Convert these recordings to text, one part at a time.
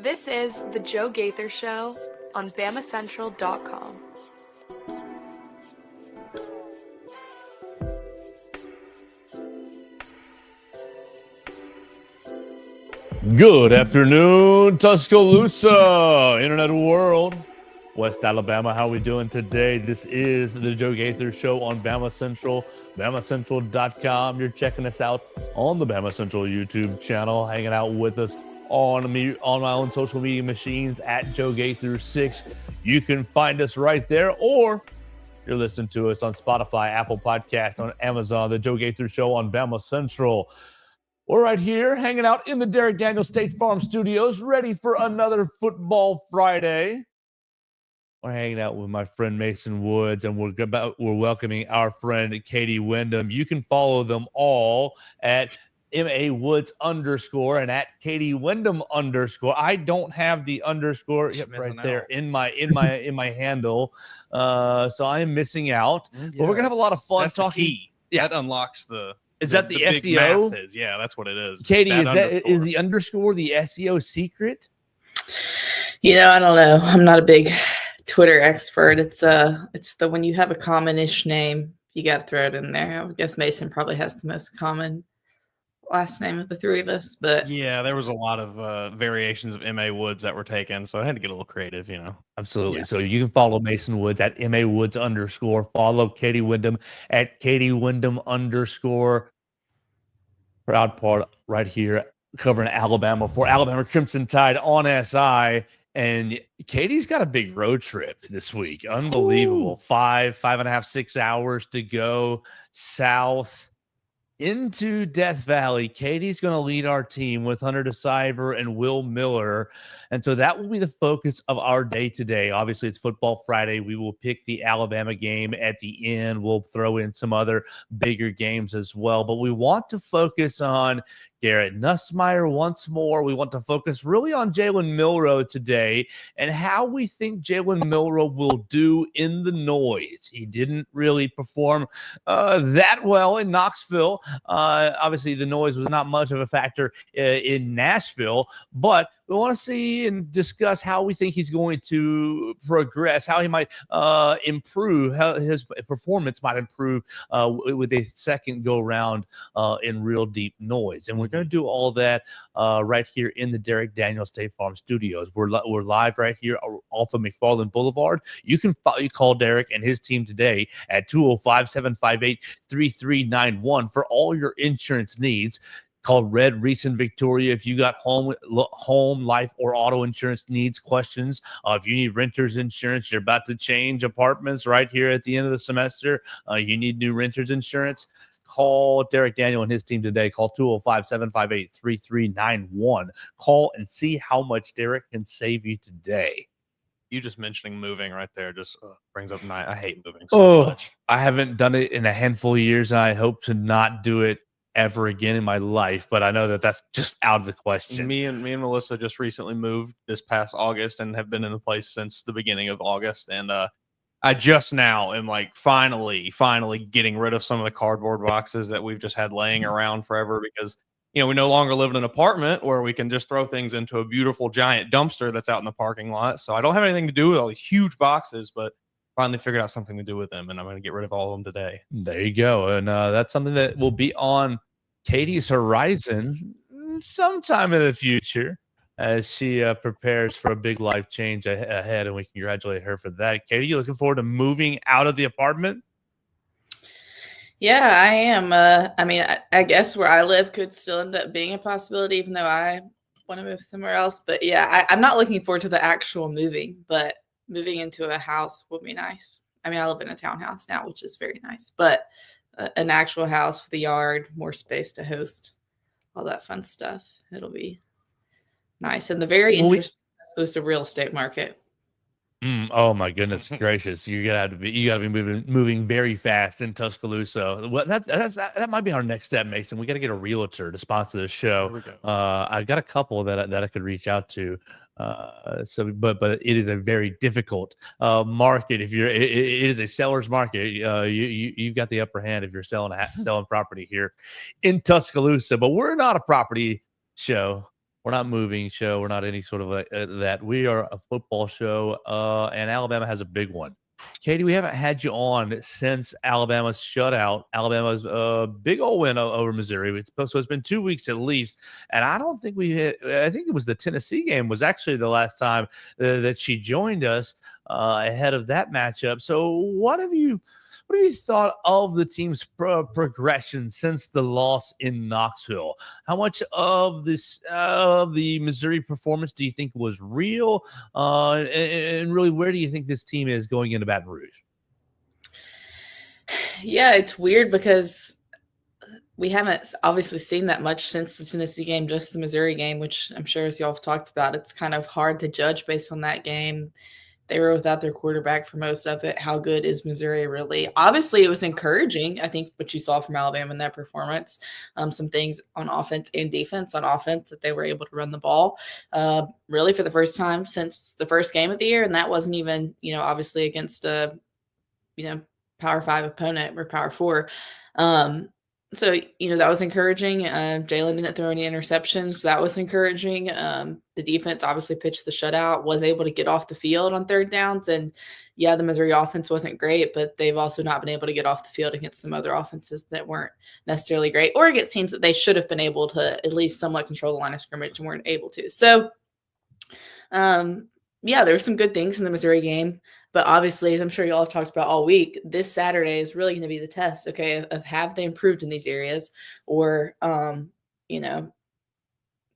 This is The Joe Gaither Show on BamaCentral.com. Good afternoon, Tuscaloosa, Internet world, West Alabama. How are we doing today? This is The Joe Gaither Show on BamaCentral, BamaCentral.com. You're checking us out on the BamaCentral YouTube channel, hanging out with us on my own social media machines at Joe Gaither 6. You can find us right there, or you're listening to us on Spotify, Apple Podcasts, on Amazon, The Joe Gaither Show on BamaCentral. We're right here hanging out in the Derek Daniels State Farm Studios, ready for another Football Friday. We're hanging out with my friend Mason Woods, and we're welcoming our friend Katie Windham. You can follow them all at MA_Woods_ and at Katie Windham _. I don't have the underscore right there in my handle, so I am missing out. But we're gonna have a lot of fun talking. The key. Yeah, that unlocks the. Is that the SEO? Yeah, that's what it is. Katie, is the underscore the SEO secret? You know, I don't know. I'm not a big Twitter expert. It's the when you have a common-ish name, you got to throw it in there. I guess Mason probably has the most common last name of the three of us, but yeah, there was a lot of variations of MA Woods that were taken, so I had to get a little creative, you know. Absolutely. Yeah. So you can follow Mason Woods at MA_Woods_. Follow Katie Windham at Katie Windham _. Proud part right here covering Alabama for Alabama Crimson Tide on SI. And Katie's got a big road trip this week. Unbelievable. Ooh. 5.5, 6 hours to go south into Death Valley. Katie's going to lead our team with Hunter DeCiver and Will Miller. And so that will be the focus of our day today. Obviously, it's Football Friday. We will pick the Alabama game at the end. We'll throw in some other bigger games as well. But we want to focus on Garrett Nussmeier once more. We want to focus really on Jalen Milroe today and how we think Jalen Milroe will do in the noise. He didn't really perform that well in Knoxville. Obviously, the noise was not much of a factor in Nashville, but we want to see and discuss how we think he's going to progress, how he might improve, how his performance might improve with a second go-round in Real Deep Noise. And we're going to do all that right here in the Derek Daniels State Farm Studios. We're live right here off of McFarland Boulevard. You can call Derek and his team today at 205-758-3391 for all your insurance needs. Call Red Reese in Victoria if you got home, life, or auto insurance needs, questions. If you need renter's insurance, you're about to change apartments right here at the end of the semester. You need new renter's insurance. Call Derek Daniel and his team today. Call 205-758-3391. Call and see how much Derek can save you today. You just mentioning moving right there just brings up I hate moving so much. I haven't done it in a handful of years, and I hope to not do it ever again in my life, but I know that that's just out of the question. Me and Melissa just recently moved this past August and have been in the place since the beginning of August, and I just now am like finally getting rid of some of the cardboard boxes that we've just had laying around forever, because you know we no longer live in an apartment where we can just throw things into a beautiful giant dumpster that's out in the parking lot. So I don't have anything to do with all these huge boxes, but finally figured out something to do with them, and I'm going to get rid of all of them today. There you go. And that's something that will be on Katie's horizon sometime in the future as she prepares for a big life change ahead, and we congratulate her for that. Katie, you looking forward to moving out of the apartment? Yeah, I am. I mean, I guess where I live could still end up being a possibility, even though I want to move somewhere else. But yeah, I'm not looking forward to the actual moving, but moving into a house would be nice. I mean, I live in a townhouse now, which is very nice, but an actual house with a yard, more space to host, all that fun stuff. It'll be nice. And the very interesting exclusive real estate market. Oh my goodness gracious! You gotta be moving very fast in Tuscaloosa. Well, that might be our next step, Mason. We got to get a realtor to sponsor this show. I've got a couple that I could reach out to. But it is a very difficult market. If it is a seller's market. You've got the upper hand if you're selling property here in Tuscaloosa. But we're not a property show. We're not a moving show. We're not any sort of that. We are a football show, and Alabama has a big one. Katie, we haven't had you on since Alabama's shutout, Alabama's big old win over Missouri. So it's been 2 weeks at least, and I don't think we hit. I think it was the Tennessee game was actually the last time that she joined us ahead of that matchup. So what have you thought of the team's progression since the loss in Knoxville? How much of the Missouri performance do you think was real? And really, where do you think this team is going into Baton Rouge? Yeah, it's weird because we haven't obviously seen that much since the Tennessee game, just the Missouri game, which I'm sure as y'all have talked about, it's kind of hard to judge based on that game. They were without their quarterback for most of it. How good is Missouri really? Obviously, it was encouraging, I think, what you saw from Alabama in that performance. Some things on offense and defense. On offense, that they were able to run the ball really for the first time since the first game of the year. And that wasn't even, obviously against a, Power 5 opponent or Power 4. So, that was encouraging. Jalen didn't throw any interceptions. That was encouraging. The defense obviously pitched the shutout, was able to get off the field on third downs. And yeah, the Missouri offense wasn't great, but they've also not been able to get off the field against some other offenses that weren't necessarily great, or against teams that they should have been able to at least somewhat control the line of scrimmage and weren't able to. So, yeah, there were some good things in the Missouri game, but obviously, as I'm sure you all have talked about all week, this Saturday is really going to be the test, okay, of have they improved in these areas, or,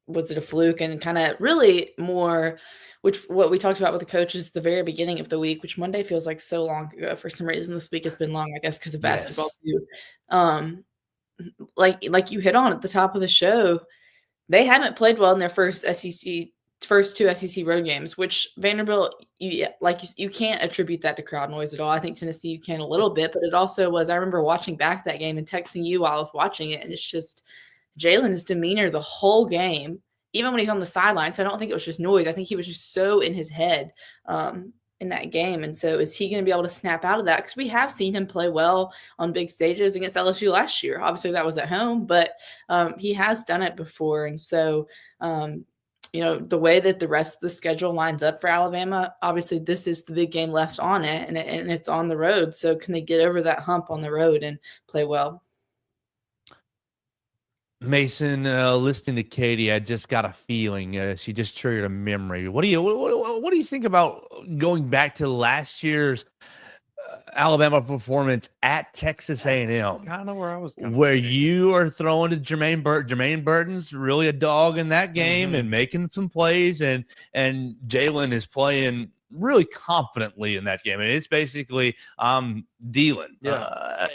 was it a fluke? And kind of really more, which what we talked about with the coaches at the very beginning of the week, which Monday feels like so long ago. For some reason, this week has been long, I guess, because of basketball too. Like you hit on at the top of the show, they haven't played well in their first two SEC road games, which Vanderbilt, you can't attribute that to crowd noise at all. I think Tennessee you can a little bit, but it also was, I remember watching back that game and texting you while I was watching it, and it's just Jalen's demeanor the whole game, even when he's on the sideline. So I don't think it was just noise. I think he was just so in his head in that game. And so is he going to be able to snap out of that? Because we have seen him play well on big stages against LSU last year. Obviously that was at home, but he has done it before. And so the way that the rest of the schedule lines up for Alabama, obviously this is the big game left on it, and it's on the road. So can they get over that hump on the road and play well? Mason, listening to Katie, I just got a feeling. She just triggered a memory. What do you think about going back to last year's Alabama performance at Texas A&M? Kind of where I was going. Where you are throwing to Jermaine Burton. Jermaine Burton's really a dog in that game and making some plays, and Jalen is playing really confidently in that game. And it's basically dealing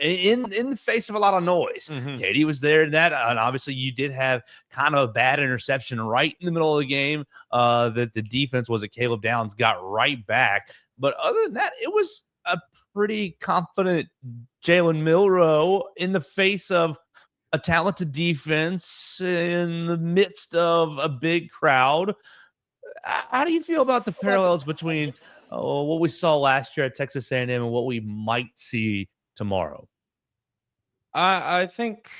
in the face of a lot of noise. Katie was there in that, and obviously you did have kind of a bad interception right in the middle of the game that the defense was at Caleb Downs got right back. But other than that, it was a pretty confident Jalen Milroe in the face of a talented defense in the midst of a big crowd. How do you feel about the parallels between what we saw last year at Texas A&M and what we might see tomorrow? I think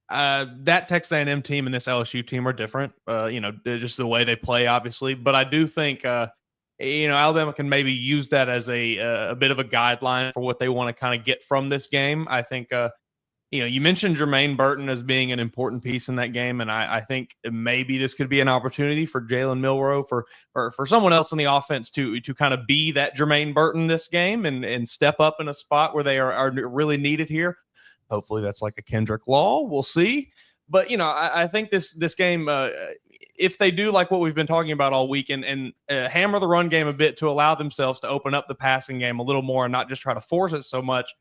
that Texas A&M team and this LSU team are different. Just the way they play, obviously. But I do think Alabama can maybe use that as a bit of a guideline for what they want to kind of get from this game. I think, you mentioned Jermaine Burton as being an important piece in that game, and I think maybe this could be an opportunity for Jalen Milroe for someone else in the offense to kind of be that Jermaine Burton this game and step up in a spot where they are really needed here. Hopefully that's like a Kendrick Law. We'll see. But, I think this game, if they do like what we've been talking about all week and hammer the run game a bit to allow themselves to open up the passing game a little more and not just try to force it so much,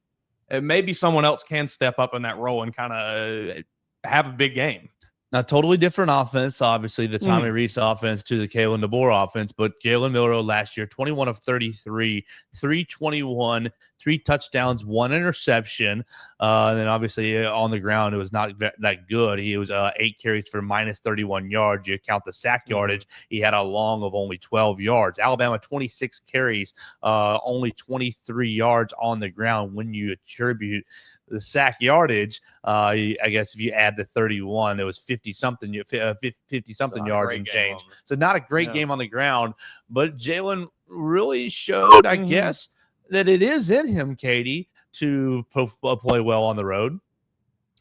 maybe someone else can step up in that role and kind of have a big game. Now, totally different offense, obviously, the Tommy Rees offense to the Kalen DeBoer offense, but Jalen Milroe last year, 21 of 33, 321, 3 touchdowns, 1 interception. And then obviously on the ground, it was not that good. He was 8 carries for minus 31 yards. You count the sack yardage, he had a long of only 12 yards. Alabama, 26 carries, only 23 yards on the ground when you attribute the sack yardage. I guess if you add the 31, it was 50-something yards and change. So not a great game on the ground, but Jalen really showed, I guess, that it is in him, Katie, to play well on the road.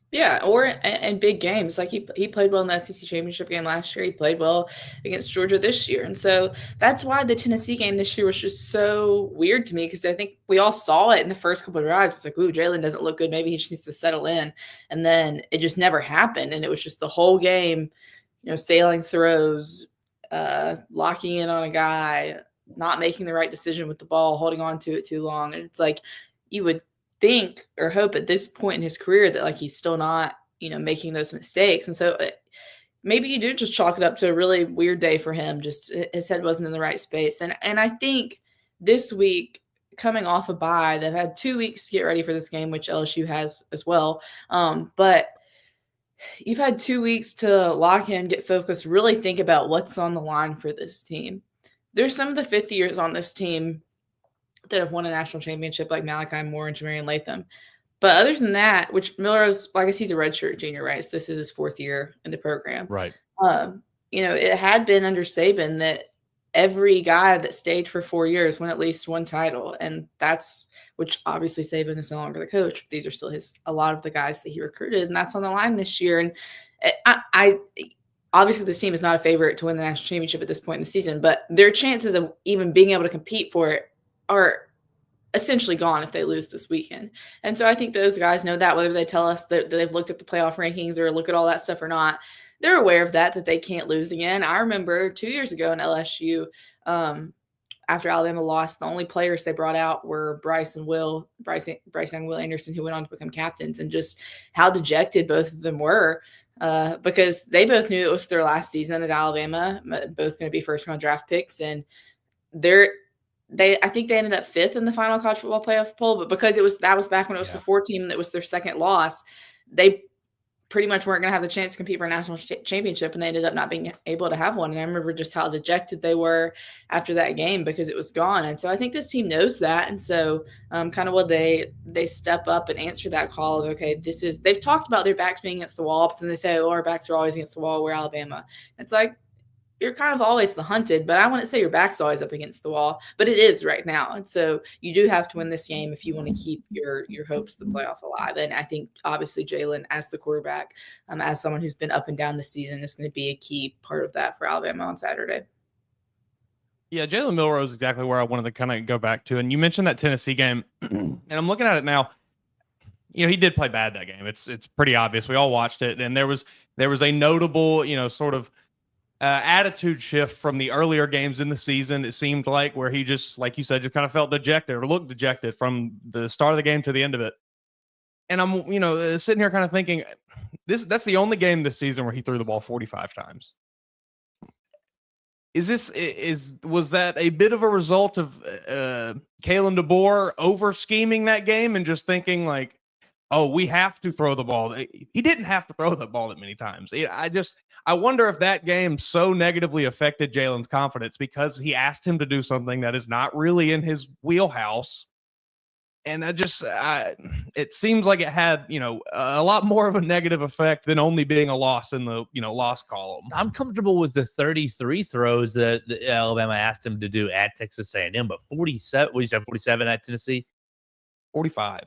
Yeah, or in big games. Like he played well in the SEC championship game last year. He played well against Georgia this year. And so that's why the Tennessee game this year was just so weird to me, because I think we all saw it in the first couple of drives. It's like, ooh, Jalen doesn't look good. Maybe he just needs to settle in. And then it just never happened. And it was just the whole game, sailing throws, locking in on a guy, not making the right decision with the ball, holding on to it too long. And it's like you would think or hope at this point in his career that he's still not, making those mistakes. And so maybe you do just chalk it up to a really weird day for him. Just his head wasn't in the right space. And I think this week, coming off a bye, they've had 2 weeks to get ready for this game, which LSU has as well. But you've had 2 weeks to lock in, get focused, really think about what's on the line for this team. There's some of the fifth years on this team that have won a national championship, like Malachi Moore and Jamarian Latham. But other than that, which Milrose, I guess he's a redshirt junior, right? So this is his 4th year in the program. Right. It had been under Saban that every guy that stayed for 4 years won at least one title. And that's, which obviously Saban is no longer the coach. But these are still a lot of the guys that he recruited, and that's on the line this year. And I obviously this team is not a favorite to win the national championship at this point in the season, but their chances of even being able to compete for it are essentially gone if they lose this weekend. And so I think those guys know that, whether they tell us that they've looked at the playoff rankings or look at all that stuff or not, they're aware of that they can't lose again. I remember 2 years ago in LSU, after Alabama lost, the only players they brought out were Bryce and Will Anderson, who went on to become captains, and just how dejected both of them were, because they both knew it was their last season at Alabama, both going to be first-round draft picks, and I think they ended up 5th in the final college football playoff poll, but because that was back when it was the 4 team that was their second loss, they pretty much weren't going to have the chance to compete for a national championship, and they ended up not being able to have one. And I remember just how dejected they were after that game because it was gone. And so I think this team knows that. And so kind of what they step up and answer that call of, okay, they've talked about their backs being against the wall, but then they say, oh, our backs are always against the wall. We're Alabama. It's like, you're kind of always the hunted, but I wouldn't say your back's always up against the wall, but it is right now. And so you do have to win this game if you want to keep your hopes of the playoff alive. And I think obviously Jalen, as the quarterback, as someone who's been up and down the season, is going to be a key part of that for Alabama on Saturday. Yeah, Jalen Milroe is exactly where I wanted to kind of go back to. And you mentioned that Tennessee game, and I'm looking at it now. He did play bad that game. It's pretty obvious. We all watched it, and there was a notable, sort of attitude shift from the earlier games in the season. It seemed like where he just, like you said, just kind of felt dejected or looked dejected from the start of the game to the end of it. And I'm, sitting here kind of thinking, that's the only game this season where he threw the ball 45 times. Was that a bit of a result of Kalen DeBoer over scheming that game and just thinking like, oh, we have to throw the ball? He didn't have to throw the ball that many times. I wonder if that game so negatively affected Jalen's confidence because he asked him to do something that is not really in his wheelhouse. And it seems like it had, a lot more of a negative effect than only being a loss in the, loss column. I'm comfortable with the 33 throws that Alabama asked him to do at Texas A&M, but 47, what you said, 47 at Tennessee? 45.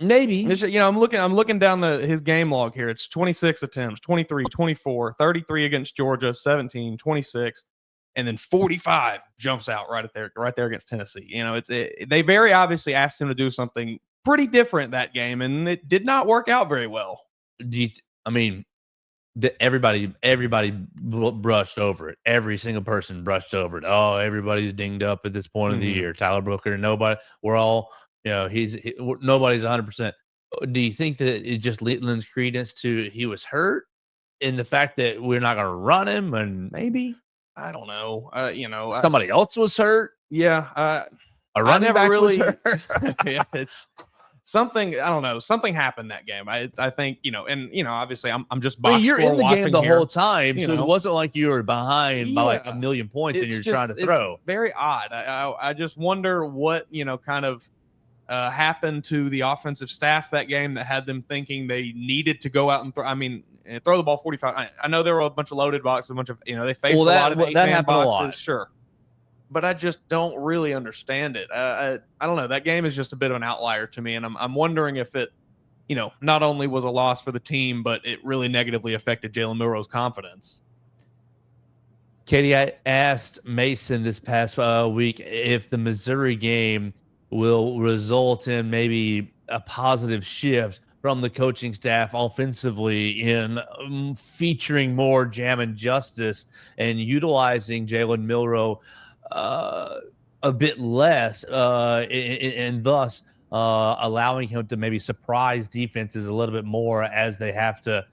Maybe. I'm looking down his game log here. It's 26 attempts, 23, 24, 33 against Georgia, 17, 26, and then 45 jumps out right there against Tennessee. They very obviously asked him to do something pretty different that game, and it did not work out very well. Everybody brushed over it. Every single person brushed over it. Oh, everybody's dinged up at this point of the year. Tyler Brooker, nobody. We're all. Nobody's 100%. Do you think that it just lends credence to he was hurt in the fact that we're not going to run him, and maybe I don't know. Somebody else was hurt. Yeah, a running back was hurt. Yeah, it's something. I don't know. Something happened that game. I think obviously I'm just box you're score in the game the here. whole time, so it wasn't like you were behind by like a million points and you're trying to throw. Very odd. I just wonder what kind of happen to the offensive staff that game that had them thinking they needed to go out and throw the ball 45? I know there were a bunch of loaded boxes, a bunch of, they faced a lot of that 8-man happened a boxes, lot. sure. But I just don't really understand it. I don't know. That game is just a bit of an outlier to me, and I'm wondering if it, not only was a loss for the team, but it really negatively affected Jalen Milroe's confidence. Katie, I asked Mason this past week if the Missouri game will result in maybe a positive shift from the coaching staff offensively in featuring more jam and justice and utilizing Jalen Milroe a bit less and thus allowing him to maybe surprise defenses a little bit more as they have to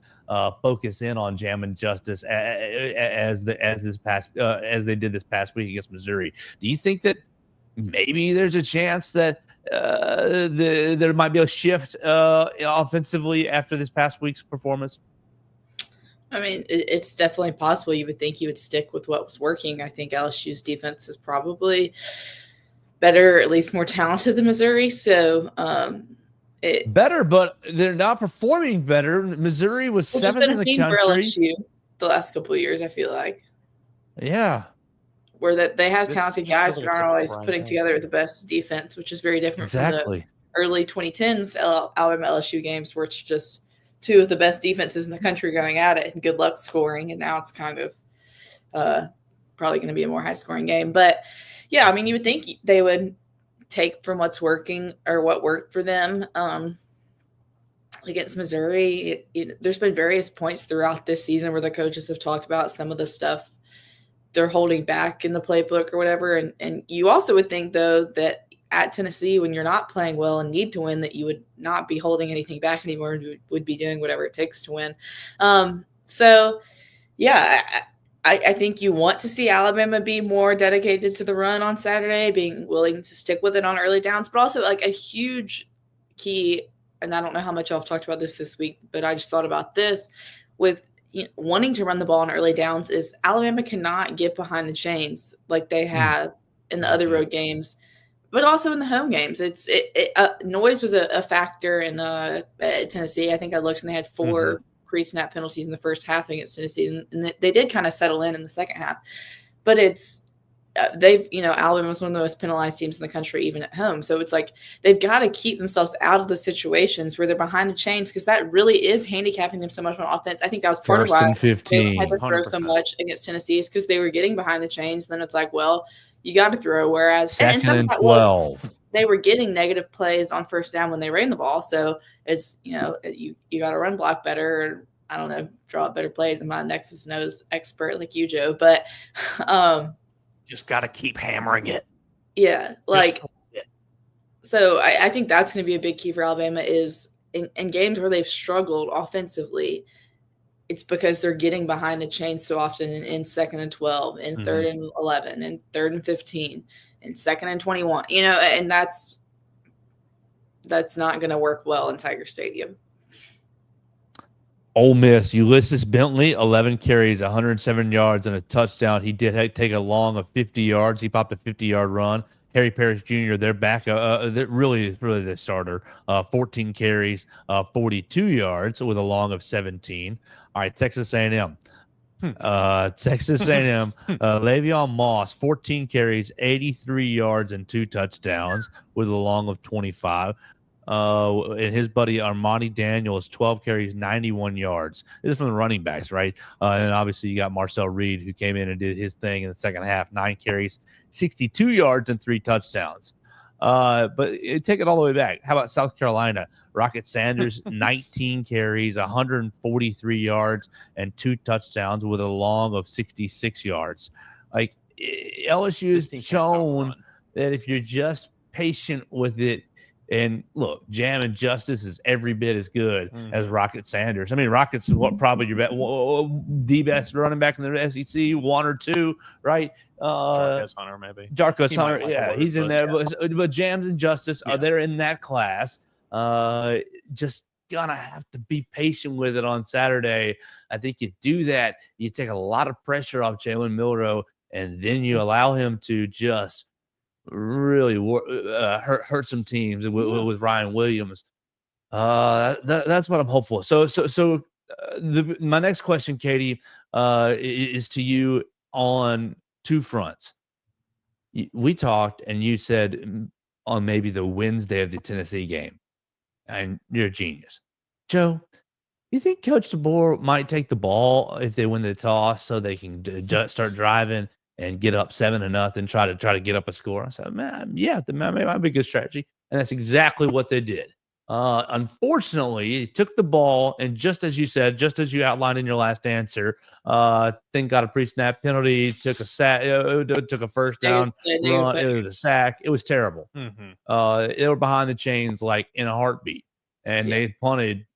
focus in on jam and justice as they did this past week against Missouri. Do you think that maybe there's a chance that there might be a shift offensively after this past week's performance? I mean, it's definitely possible. You would think you would stick with what was working. I think LSU's defense is probably better, at least more talented than Missouri. So better, but they're not performing better. Missouri was seventh in the country for LSU the last couple of years, I feel like. Yeah. Where that they have talented guys but aren't always putting together the best defense, which is very different from the early 2010s Alabama-LSU games where it's just two of the best defenses in the country going at it and good luck scoring. And now it's kind of probably going to be a more high-scoring game. But, yeah, I mean, you would think they would take from what's working or what worked for them against Missouri. There's been various points throughout this season where the coaches have talked about some of the stuff they're holding back in the playbook or whatever. And you also would think, though, that at Tennessee, when you're not playing well and need to win, that you would not be holding anything back anymore and you would be doing whatever it takes to win. So, yeah, I think you want to see Alabama be more dedicated to the run on Saturday, being willing to stick with it on early downs, but also like a huge key, and I don't know how much y'all have talked about this week, but I just thought about this with wanting to run the ball on early downs is Alabama cannot get behind the chains like they have in the other road games, but also in the home games. Noise was a factor in Tennessee. I think I looked and they had 4 pre-snap penalties in the first half against Tennessee, and they did kind of settle in the second half. But it's Alabama was one of the most penalized teams in the country, even at home. So it's like they've got to keep themselves out of the situations where they're behind the chains because that really is handicapping them so much on offense. I think that was part of why they had to throw so much against Tennessee is because they were getting behind the chains. Then it's like, well, you got to throw. Whereas second and 12. They were getting negative plays on first down when they ran the ball. So it's, you got to run block better. Or, I don't know, draw up better plays. I'm not a Nexus knows expert like you, Joe, but just got to keep hammering it. Yeah. So I think that's going to be a big key for Alabama is in games where they've struggled offensively, it's because they're getting behind the chains so often in 2nd and 12, in 3rd and 11, and 3rd and 15, and 2nd and 21, and that's not going to work well in Tiger Stadium. Ole Miss, Ulysses Bentley, 11 carries, 107 yards, and a touchdown. He did take a long of 50 yards. He popped a 50-yard run. Harry Parrish Jr., they're back. They're really the starter. 14 carries, 42 yards with a long of 17. All right, Texas A&M. Texas A&M, Le'Veon Moss, 14 carries, 83 yards, and 2 touchdowns with a long of 25. And his buddy Armani Daniels, 12 carries, 91 yards. This is from the running backs, right? And obviously you got Marcel Reed, who came in and did his thing in the second half, 9 carries, 62 yards, and 3 touchdowns. But take it all the way back. How about South Carolina? Rocket Sanders, 19 carries, 143 yards, and 2 touchdowns with a long of 66 yards. Like LSU has shown that if you're just patient with it, and look, jam and justice is every bit as good as Rocket Sanders. I mean, Rocket's probably the best running back in the SEC, 1 or 2, right? Jarquez Hunter, maybe. Jarquez Hunter, yeah, he's in there. But jams and justice are there in that class. Just gonna have to be patient with it on Saturday. I think you do that, you take a lot of pressure off Jalen Milroe, and then you allow him to just really hurt some teams with Ryan Williams. That's what I'm hopeful. So my next question, Katie, is to you on two fronts. We talked, and you said on maybe the Wednesday of the Tennessee game, and you're a genius, Joe. You think Coach DeBoer might take the ball if they win the toss so they can start driving and get up 7-0, try to get up a score? I said, man, yeah, that might be a good strategy, and that's exactly what they did. Unfortunately, he took the ball, and just as you said, just as you outlined in your last answer, then got a pre-snap penalty, took a sack, took a first down run. It was a sack. It was terrible. Mm-hmm. They were behind the chains like in a heartbeat, and they punted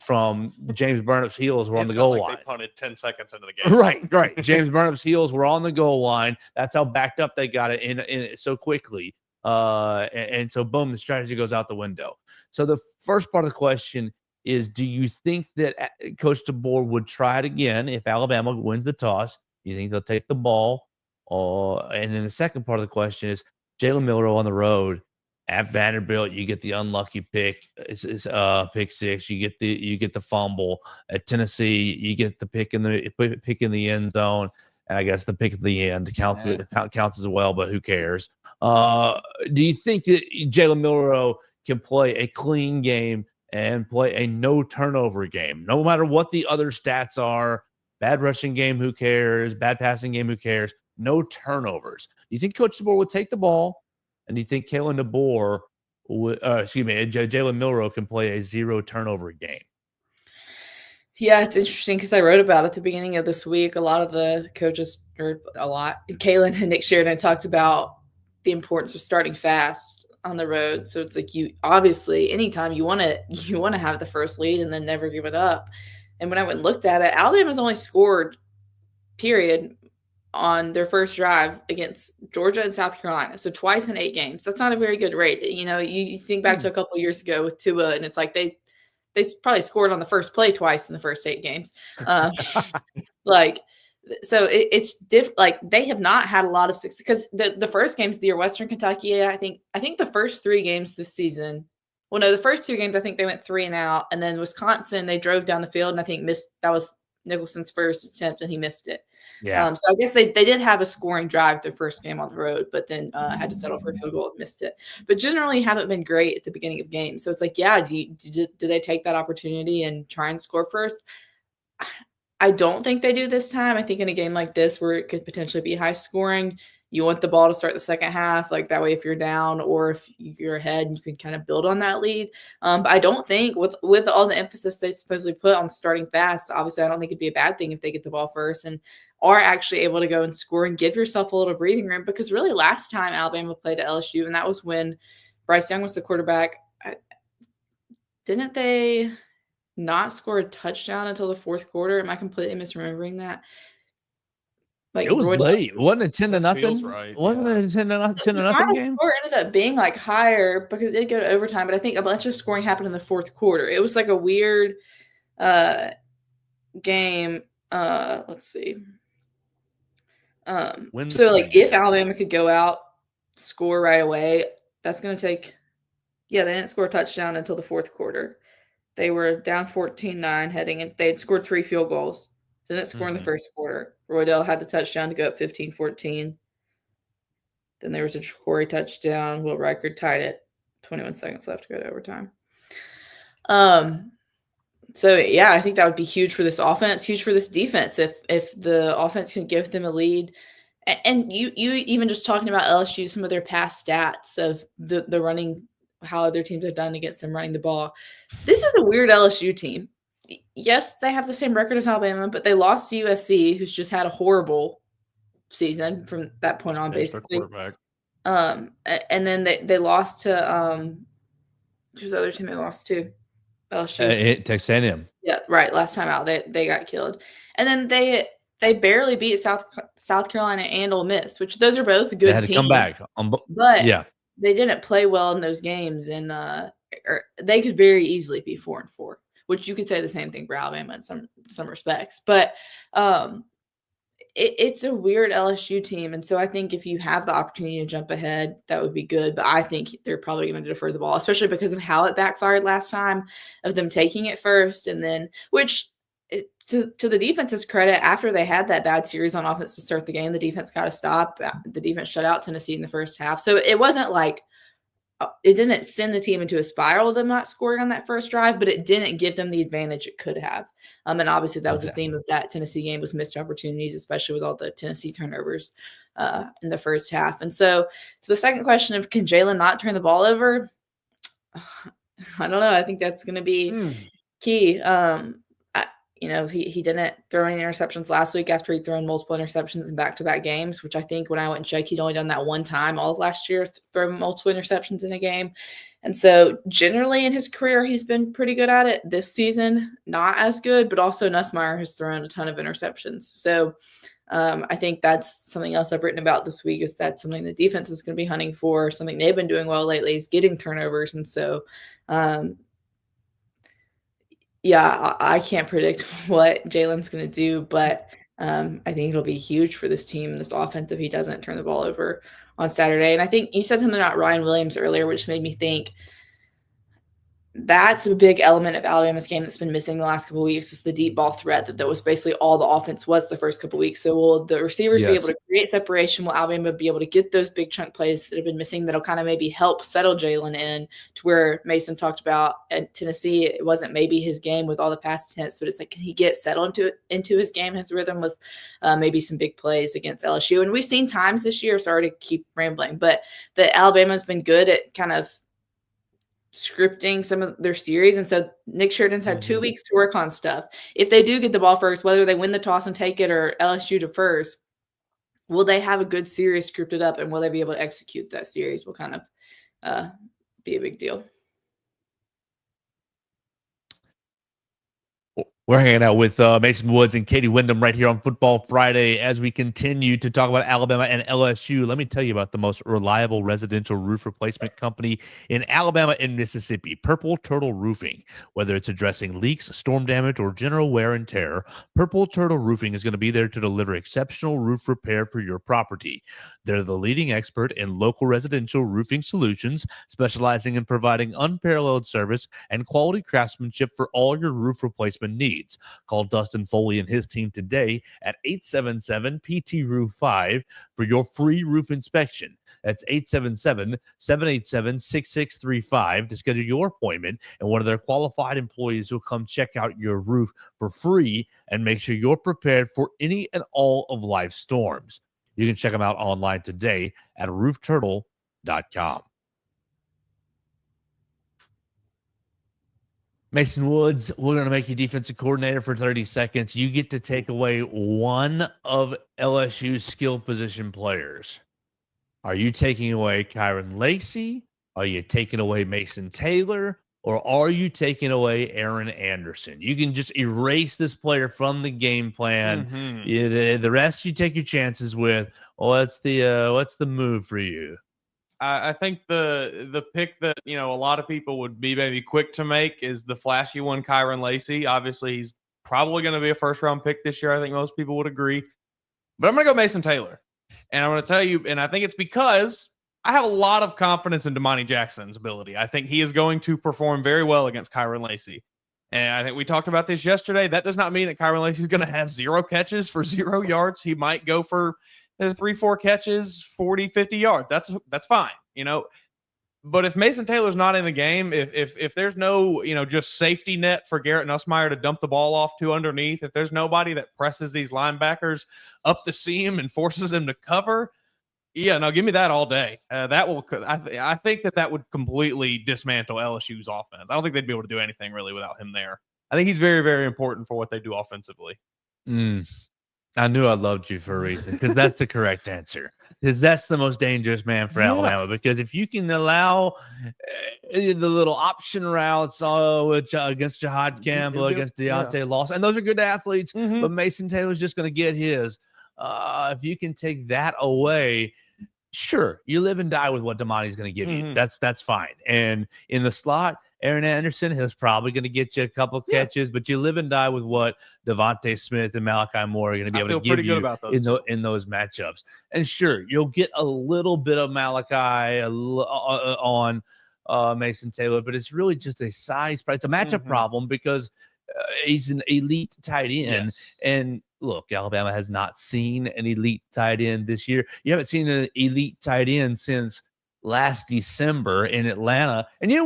from James Burnup's heels were on the goal line. They punted 10 seconds into the game. Right. James Burnup's heels were on the goal line. That's how backed up they got it in so quickly. And so boom, the strategy goes out the window. So the first part of the question is, do you think that Coach DeBoer would try it again if Alabama wins the toss? Do you think they'll take the ball? And then the second part of the question is, Jalen Milroe on the road at Vanderbilt, you get the unlucky pick. It's pick six. You get the fumble. At Tennessee, you get the pick in the end zone. And I guess the pick at the end counts as well, but who cares? Do you think that Jalen Milroe can play a clean game and play a no turnover game, no matter what the other stats are? Bad rushing game, who cares? Bad passing game, who cares? No turnovers. Do you think Coach DeBoer would take the ball? And do you think Jalen Milroe can play a zero turnover game? Yeah, it's interesting because I wrote about it at the beginning of this week. A lot of the coaches, Kalen and Nick Sheridan talked about the importance of starting fast on the road. So it's like you obviously anytime you want to have the first lead and then never give it up. And when I went and looked at it, Alabama's only scored, period, on their first drive against Georgia and South Carolina. So twice in 8 games. That's not a very good rate. You know, you think back to a couple of years ago with Tua, and it's like they probably scored on the first play twice in the first 8 games. So it's different. Like they have not had a lot of success because the first games of the year, Western Kentucky, I think the first 3 games this season. Well, no, the first 2 games, I think they went 3 and out. And then Wisconsin, they drove down the field and I think that was Nicholson's first attempt and he missed it. Yeah. So I guess they did have a scoring drive their first game on the road, but then had to settle for a field goal and missed it. But generally haven't been great at the beginning of games. So it's like, yeah, do they take that opportunity and try and score first? I don't think they do this time. I think in a game like this where it could potentially be high scoring, you want the ball to start the second half. Like that way, if you're down or if you're ahead, you can kind of build on that lead. But I don't think with all the emphasis they supposedly put on starting fast, obviously I don't think it'd be a bad thing if they get the ball first and are actually able to go and score and give yourself a little breathing room. Because really last time Alabama played at LSU, and that was when Bryce Young was the quarterback, didn't they not score a touchdown until the fourth quarter? Am I completely misremembering that? Like it was late. Wasn't it 10-0? Feels right. Wasn't it a 10-0 game? Score ended up being like higher because it did go to overtime, but I think a bunch of scoring happened in the fourth quarter. It was like a weird game. Let's see. So like if Alabama could go out, score right away, that's going to take. Yeah, they didn't score a touchdown until the fourth quarter. They were down 14-9 heading in. They had scored 3 field goals. Didn't score in the first quarter. Roydell had the touchdown to go up 15-14. Then there was a Corey touchdown. Will Riker tied it. 21 seconds left to go to overtime. So yeah, I think that would be huge for this offense, huge for this defense. If the offense can give them a lead, and you even just talking about LSU, some of their past stats of the running, how other teams have done against them running the ball. This is a weird LSU team. Yes, they have the same record as Alabama, but they lost to USC, who's just had a horrible season from that point on, basically. And then they lost to who's the other team they lost to? LSU. Texas A&M. Yeah, right. Last time out, they got killed, and then they barely beat South Carolina and Ole Miss, which those are both good teams. They had to come back, but yeah, they didn't play well in those games, and they could very easily be 4-4. Which you could say the same thing for Alabama in some respects. But it's a weird LSU team. And so I think if you have the opportunity to jump ahead, that would be good. But I think they're probably going to defer the ball, especially because of how it backfired last time, of them taking it first. And then, which to the defense's credit, after they had that bad series on offense to start the game, the defense got to stop. The defense shut out Tennessee in the first half. So it wasn't like, it didn't send the team into a spiral of them not scoring on that first drive, but it didn't give them the advantage it could have. And obviously that was the theme of that Tennessee game, was missed opportunities, especially with all the Tennessee turnovers in the first half. And so to the second question of, can Jalen not turn the ball over? I don't know. I think that's going to be key. He didn't throw any interceptions last week after he'd thrown multiple interceptions in back-to-back games, which I think when I went and checked, he'd only done that one time all of last year, throwing multiple interceptions in a game. And so generally in his career, he's been pretty good at it. This season, not as good, but also Nussmeier has thrown a ton of interceptions. So I think that's something else I've written about this week, is that's something the defense is going to be hunting for. Something they've been doing well lately is getting turnovers. And so, I can't predict what Jalen's going to do, but I think it'll be huge for this team, this offense, if he doesn't turn the ball over on Saturday. And I think you said something about Ryan Williams earlier, which made me think that's a big element of Alabama's game that's been missing the last couple of weeks, is the deep ball threat. That was basically all the offense was the first couple of weeks. So will the receivers be able to create separation? Will Alabama be able to get those big chunk plays that have been missing that'll kind of maybe help settle Jalen in, to where Mason talked about at Tennessee, it wasn't maybe his game with all the pass attempts, but it's like, can he get settled into his game, his rhythm, with maybe some big plays against LSU? And we've seen times this year, sorry to keep rambling, but that Alabama's been good at kind of scripting some of their series. And so Nick Sheridan's had 2 weeks to work on stuff. If they do get the ball first, whether they win the toss and take it or LSU to first, will they have a good series scripted up, and will they be able to execute that series will kind of be a big deal. We're hanging out with Mason Woods and Katie Windham right here on Football Friday as we continue to talk about Alabama and LSU. Let me tell you about the most reliable residential roof replacement company in Alabama and Mississippi, Purple Turtle Roofing. Whether it's addressing leaks, storm damage, or general wear and tear, Purple Turtle Roofing is going to be there to deliver exceptional roof repair for your property. They're the leading expert in local residential roofing solutions, specializing in providing unparalleled service and quality craftsmanship for all your roof replacement needs. Call Dustin Foley and his team today at 877-PT-ROOF-5 for your free roof inspection. That's 877-787-6635 to schedule your appointment, and one of their qualified employees will come check out your roof for free and make sure you're prepared for any and all of life's storms. You can check them out online today at roofturtle.com. Mason Woods, we're going to make you defensive coordinator for 30 seconds. You get to take away one of LSU's skill position players. Are you taking away Kyron Lacey? Are you taking away Mason Taylor? Or are you taking away Aaron Anderson? You can just erase this player from the game plan. The rest you take your chances with. What's the move for you? I think the pick that, a lot of people would be maybe quick to make is the flashy one, Kyron Lacey. Obviously, he's probably going to be a first-round pick this year. I think most people would agree. But I'm going to go Mason Taylor. And I'm going to tell you, and I think it's because I have a lot of confidence in Damani Jackson's ability. I think he is going to perform very well against Kyron Lacey. And I think we talked about this yesterday. That does not mean that Kyron Lacey is going to have 0 catches for 0 yards. He might go for 3-4 catches, 40, 50 yards. That's fine, But if Mason Taylor's not in the game, if there's no, just safety net for Garrett Nussmeier to dump the ball off to underneath, if there's nobody that presses these linebackers up the seam and forces them to cover, give me that all day. I think that would completely dismantle LSU's offense. I don't think they'd be able to do anything really without him there. I think he's very, very important for what they do offensively. I knew I loved you for a reason, because that's the correct answer. Because that's the most dangerous man for Alabama. Because if you can allow the little option routes against Jahad Campbell, against Deontay Lawson, and those are good athletes, but Mason Taylor's just going to get his. If you can take that away, sure, you live and die with what Damani's going to give you. That's fine. And in the slot, Aaron Anderson, he's probably going to get you a couple catches, but you live and die with what Devontae Smith and Malachi Moore are going to be able to give you in those matchups. And sure, you'll get a little bit of Malachi on Mason Taylor, but it's really just a size. It's a matchup problem because he's an elite tight end. Yes. And look, Alabama has not seen an elite tight end this year. You haven't seen an elite tight end since last December in Atlanta. And you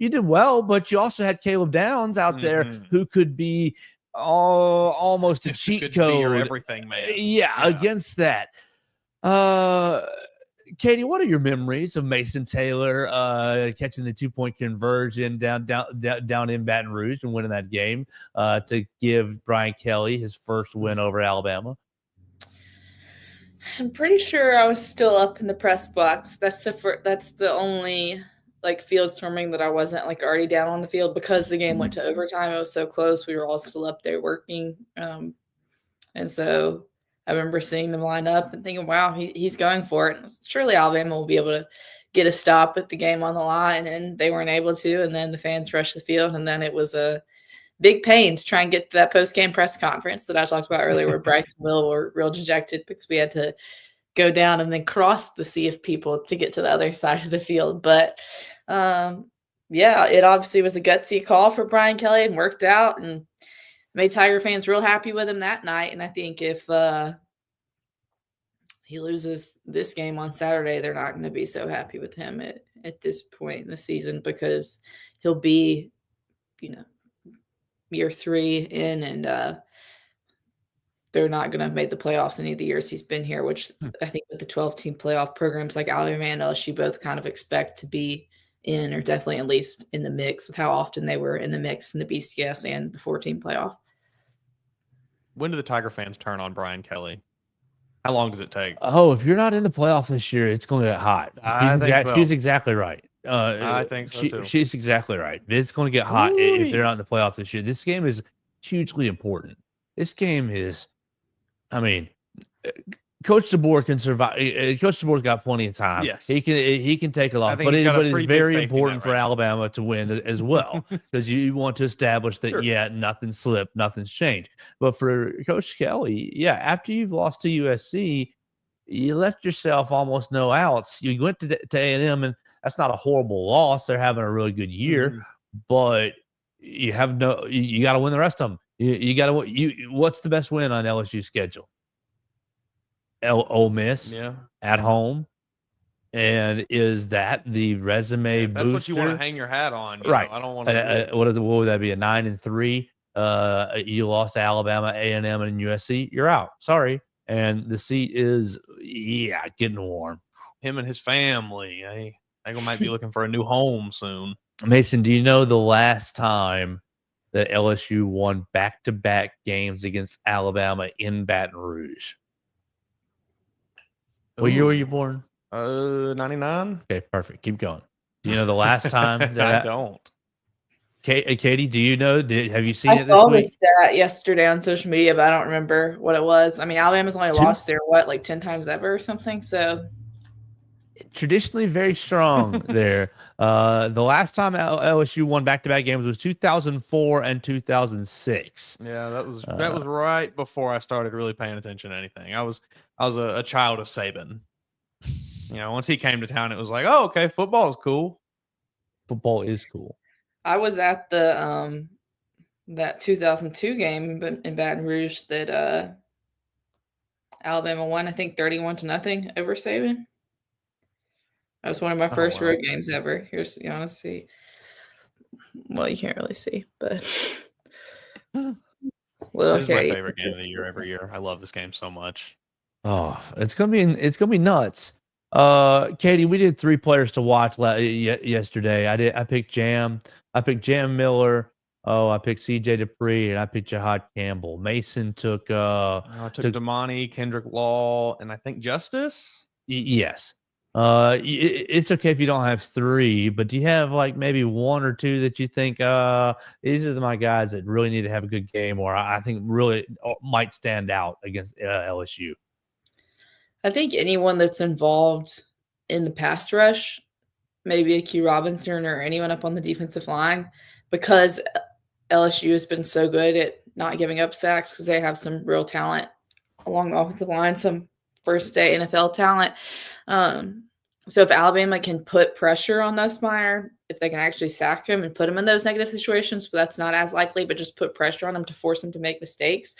did well, but you also had Caleb Downs out there who could be almost a cheat code. Your everything man. Yeah, against that. Katie, what are your memories of Mason Taylor catching the 2-point conversion down in Baton Rouge and winning that game to give Brian Kelly his first win over Alabama? I'm pretty sure I was still up in the press box. That's the only field storming that I wasn't already down on the field because the game went to overtime. It was so close. We were all still up there working, and so I remember seeing them line up and thinking, wow, he's going for it. Surely Alabama will be able to get a stop with the game on the line, and they weren't able to. And then the fans rushed the field, and then it was a big pain to try and get to that post-game press conference that I talked about earlier where Bryce and Will were real dejected because we had to go down and then cross the sea of people to get to the other side of the field. But, it obviously was a gutsy call for Brian Kelly and worked out and made Tiger fans real happy with him that night. And I think if he loses this game on Saturday, they're not going to be so happy with him at this point in the season because he'll be, year 3 in, and they're not going to have made the playoffs any of the years he's been here, which I think with the 12-team playoff programs like Alabama and LSU both kind of expect to be in, or definitely at least in the mix with how often they were in the mix in the BCS and the 14 playoff. When do the Tiger fans turn on Brian Kelly? How long does it take? Oh, if you're not in the playoff this year, it's going to get hot. She's exactly right. I think so too. She's exactly right. It's going to get hot if they're not in the playoff this year. This game is hugely important. This game is, Coach DeBoer can survive. Coach DeBoer's got plenty of time. Yes, he can take a lot, but it's very important for Alabama to win as well because you want to establish that nothing slipped, nothing's changed. But for Coach Kelly, after you've lost to USC, you left yourself almost no outs. You went to A&M, and that's not a horrible loss. They're having a really good year, but you got to win the rest of them. You got to. What's the best win on LSU's schedule? Ole Miss at home, and is that the resume booster? That's what you want to hang your hat on, right? I don't want to. What would that be? A 9-3. You lost to Alabama, A&M, and USC. You're out. Sorry. And the seat is getting warm. Him and his family. I think I might be looking for a new home soon. Mason, do you know the last time that LSU won back-to-back games against Alabama in Baton Rouge? What year were you born? 99. Okay, perfect. Keep going. Do you know the last time that I don't. Katie, do you know? Have you seen it this week? I saw this stat yesterday on social media, but I don't remember what it was. Alabama's only lost there, 10 times ever or something? So traditionally very strong there. The last time LSU won back-to-back games was 2004 and 2006. Yeah, that was right before I started really paying attention to anything. I was a child of Saban. Once he came to town, it was like, oh, okay, football is cool. Football is cool. I was at the that 2002 game in Baton Rouge that Alabama won, I think 31-0 over Saban. That was one of my first road games ever. Here's you want to see. Well, you can't really see, but this is my favorite game of the year every year. I love this game so much. Oh, it's gonna be nuts. Katie, we did 3 players to watch yesterday. I picked Jam. I picked Jam Miller. I picked C.J. Dupree, and I picked Jahad Campbell. Mason took. I took Damani, Kendrick Law, and I think Justice. Yes. It's okay if you don't have 3, but do you have maybe 1 or 2 that you think these are my guys that really need to have a good game, or I think really might stand out against LSU? I think anyone that's involved in the pass rush maybe a Q Robinson or anyone up on the defensive line, because LSU has been so good at not giving up sacks because they have some real talent along the offensive line, some first-day NFL talent. So if Alabama can put pressure on Nussmeier, if they can actually sack him and put him in those negative situations, but that's not as likely, but just put pressure on him to force him to make mistakes,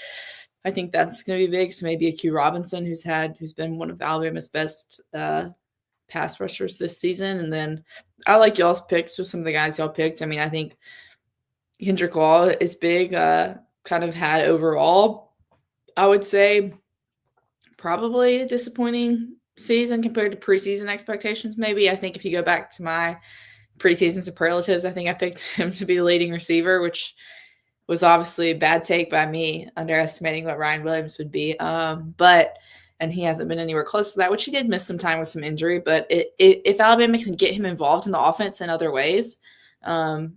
I think that's going to be big. So maybe a Q Robinson, who's been one of Alabama's best pass rushers this season. And then I like y'all's picks with some of the guys y'all picked. I mean, I think Kendrick Law is big, kind of had overall, I would say, probably a disappointing season compared to preseason expectations. Maybe I think if you go back to my preseason superlatives, I think I picked him to be the leading receiver, which was obviously a bad take by me, underestimating what Ryan Williams would be. And he hasn't been anywhere close to that, which he did miss some time with some injury. But if Alabama can get him involved in the offense in other ways, I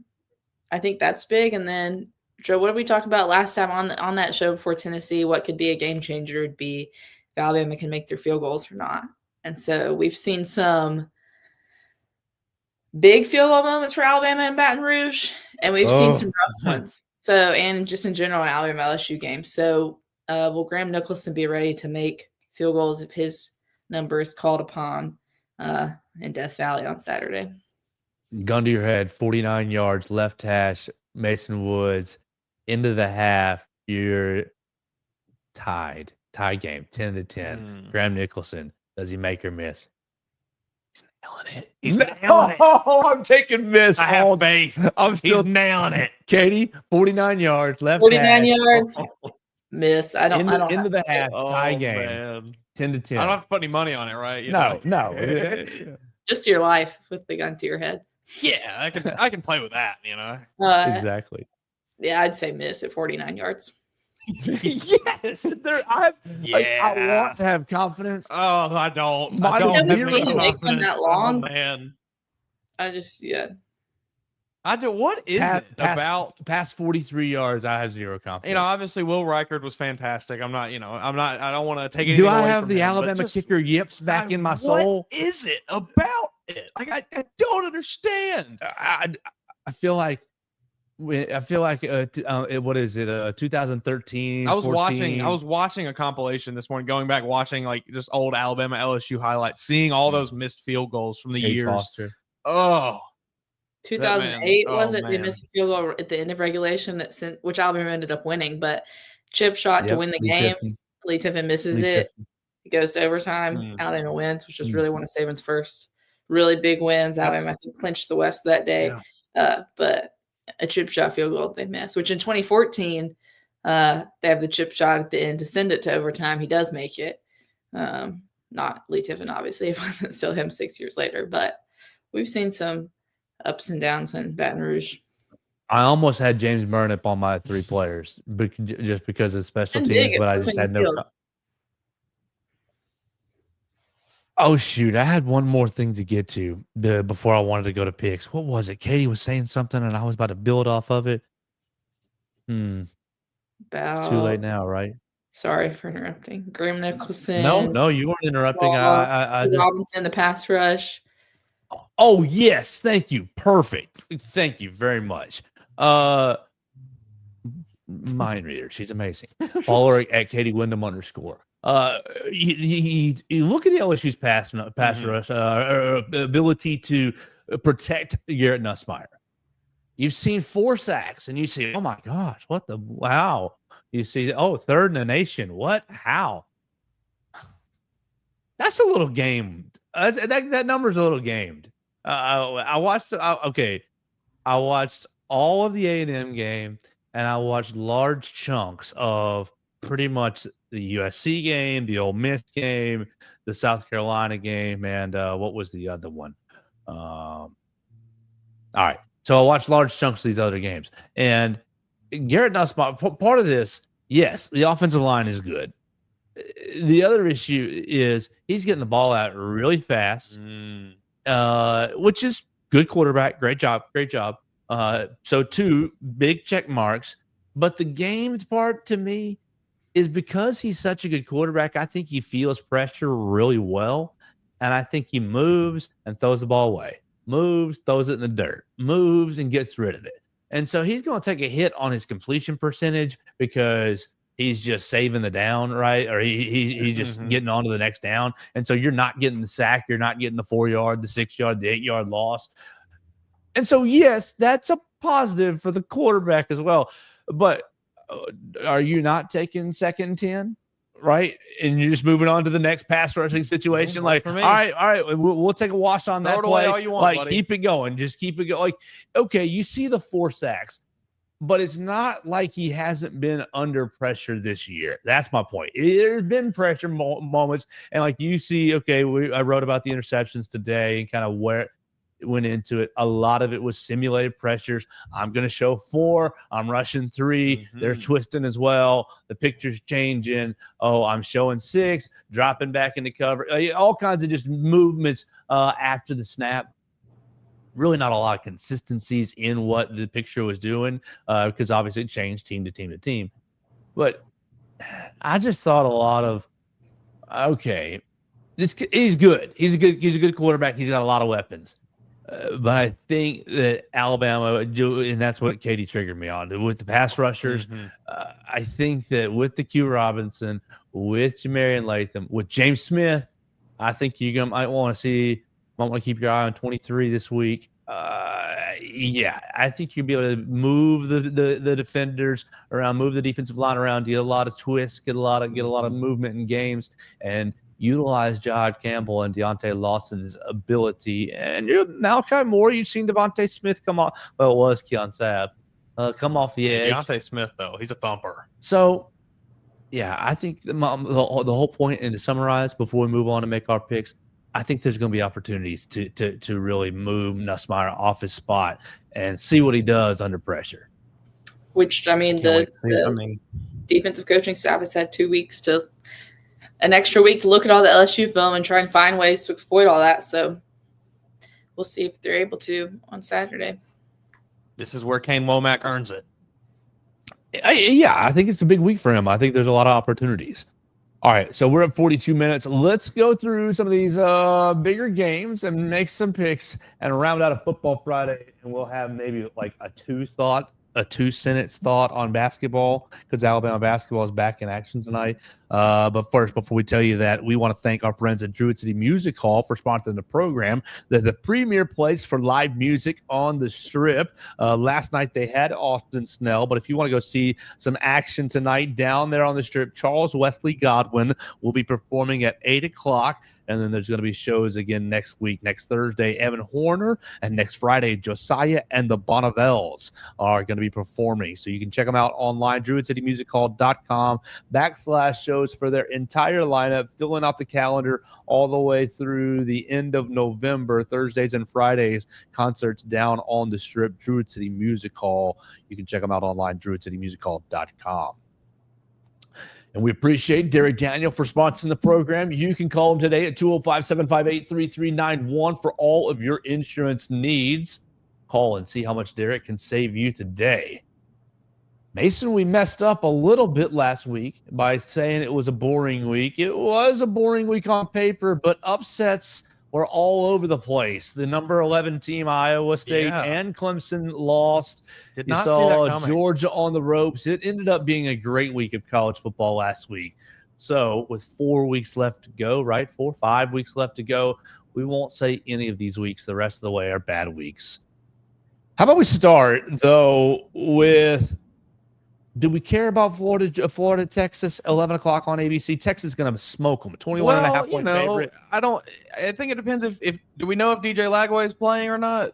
think that's big. And then, Joe, what did we talk about last time on that show before Tennessee? What could be a game changer would be if Alabama can make their field goals or not. And so we've seen some big field goal moments for Alabama in Baton Rouge, and we've seen some rough ones. So, and just in general, in Alabama-LSU games. So, will Graham Nicholson be ready to make field goals if his number is called upon in Death Valley on Saturday? Gun to your head, 49 yards, left hash, Mason Woods, into the half. You're tied. Tie game, 10-10. Graham Nicholson, does he make or miss? He's nailing it. He's nailing it. Oh, I'm taking miss. I have faith. I'm still nailing it. Katie, 49 yards, left 49 hash. yards. Miss. I don't Into the half, tie game, Man. 10-10. I don't have to put any money on it, right? No. Just your life with the gun to your head. Yeah, I can play with that, you know. Exactly. Yeah, I'd say miss at 49 yards. Yes, I want to have confidence. Oh, I don't. I don't haven't have seen him make one confidence. that long. Oh, man. I just, yeah. I do. What is it about past 43 yards? I have zero confidence. You know, obviously Will Reichard was fantastic. I don't want to take anything away. Do I away have from the him, Alabama kicker yips back in my soul? What is it about it? Like I don't understand. I feel like what is it? 2013. I was 14. watching a compilation this morning, going back watching like just old Alabama-LSU highlights, seeing all those missed field goals from the years. Foster. Oh. 2008 was it? They missed a field goal at the end of regulation which Alabama ended up winning, but chip shot to win the game. Lee Tiffin misses it. It goes to overtime. Alabama wins, which was really one of Saban's first really big wins. Alabama, I think, clinched the West that day. Yeah. But a chip shot field goal they missed, which in 2014, they have the chip shot at the end to send it to overtime. He does make it. Not Lee Tiffin, obviously. It wasn't still him 6 years later, but we've seen some ups and downs in Baton Rouge. I almost had James Burnip on my three players just because of special teams, but I just had no. Oh, shoot. I had one more thing to get to before I wanted to go to picks. What was it? Katie was saying something, and I was about to build off of it. It's too late now, right? Sorry for interrupting. Graham Nicholson. No, you weren't interrupting. I just Robinson, the pass rush. Oh, yes. Thank you. Perfect. Thank you very much. Mind reader. She's amazing. Follow her at Katie Windham _. You look at the LSU's pass rush ability to protect Garrett Nussmeier. You've seen 4 sacks, and you see, oh my gosh, what the wow. You see, third in the nation. What? How? That's a little gamed. That number's a little gamed. I watched all of the A&M game, and I watched large chunks of pretty much the USC game, the Ole Miss game, the South Carolina game, and what was the other one? All right. So I watched large chunks of these other games. And Garrett Nussmeier, part of this, yes, the offensive line is good. The other issue is he's getting the ball out really fast, which is good quarterback. Great job. So 2 big check marks. But the games part to me is because he's such a good quarterback, I think he feels pressure really well. And I think he moves and throws the ball away. moves, throws it in the dirt, moves and gets rid of it. And so he's going to take a hit on his completion percentage because he's just saving the down, right? Or he's just getting on to the next down. And so you're not getting the sack. You're not getting the 4-yard, the 6-yard, the 8-yard loss. And so, yes, that's a positive for the quarterback as well. But are you not taking 2nd and 10? Right, and you're just moving on to the next pass rushing situation. Like, all right, we'll take a wash on that play. All you want, like, buddy. keep it going, just keep it going. Like, okay, you see the 4 sacks, but it's not like he hasn't been under pressure this year. That's my point. There's been pressure moments, and like you see, okay, I wrote about the interceptions today and kind of where went into it. A lot of it was simulated pressures. I'm going to show 4. I'm rushing 3. They're twisting as well. The picture's changing. Oh, I'm showing 6, dropping back into cover. All kinds of just movements after the snap. Really not a lot of consistencies in what the picture was doing because obviously it changed team to team to team. But I just thought a lot of, okay, he's good. He's a good quarterback. He's got a lot of weapons. But I think that Alabama, and that's what Katie triggered me on, with the pass rushers. I think that with the Q Robinson, with Jamarian Latham, with James Smith, I think you might want to keep your eye on 23 this week. Yeah, I think you'll be able to move the defenders around, move the defensive line around, get a lot of twists, get a lot of movement in games, and utilize Jahad Campbell and Deontay Lawson's ability. And Malachi Moore, you've seen Devontae Smith come off. Well, it was Keon Sabb come off the edge. Deontay Smith, though, he's a thumper. So, yeah, I think the whole point, and to summarize before we move on to make our picks, I think there's going to be opportunities to really move Nussmeier off his spot and see what he does under pressure. Which, I mean, the defensive coaching staff has had 2 weeks an extra week to look at all the LSU film and try and find ways to exploit all that. So we'll see if they're able to on Saturday. This is where Kane Womack earns it. Yeah, I think it's a big week for him. I think there's a lot of opportunities. All right, so we're at 42 minutes. Let's go through some of these bigger games and make some picks and round out a Football Friday, and we'll have maybe like a 2-sentence thought on basketball because Alabama basketball is back in action tonight. But first, before we tell you that, we want to thank our friends at Druid City Music Hall for sponsoring the program. They're the premier place for live music on the Strip. Last night they had Austin Snell, but if you want to go see some action tonight down there on the Strip, Charles Wesley Godwin will be performing at 8 o'clock. And then there's going to be shows again next week. Next Thursday, Evan Horner. And next Friday, Josiah and the Bonnevelles are going to be performing. So you can check them out online, druidcitymusichall.com/shows for their entire lineup, filling out the calendar all the way through the end of November, Thursdays and Fridays, concerts down on the Strip, Druid City Music Hall. You can check them out online, druidcitymusichall.com. And we appreciate Derek Daniel for sponsoring the program. You can call him today at 205-758-3391 for all of your insurance needs. Call and see how much Derek can save you today. Mason, we messed up a little bit last week by saying it was a boring week. It was a boring week on paper, but upsets were all over the place. The number 11 team, Iowa State, and Clemson lost. Did not see that coming. Georgia on the ropes. It ended up being a great week of college football last week. So with 4 weeks left to go, right? 5 weeks left to go, we won't say any of these weeks the rest of the way are bad weeks. How about we start, though, with – do we care about Florida, Texas, 11 o'clock on ABC? Texas is going to smoke them. 21.5 point favorite. I think it depends if do we know if DJ Lagway is playing or not?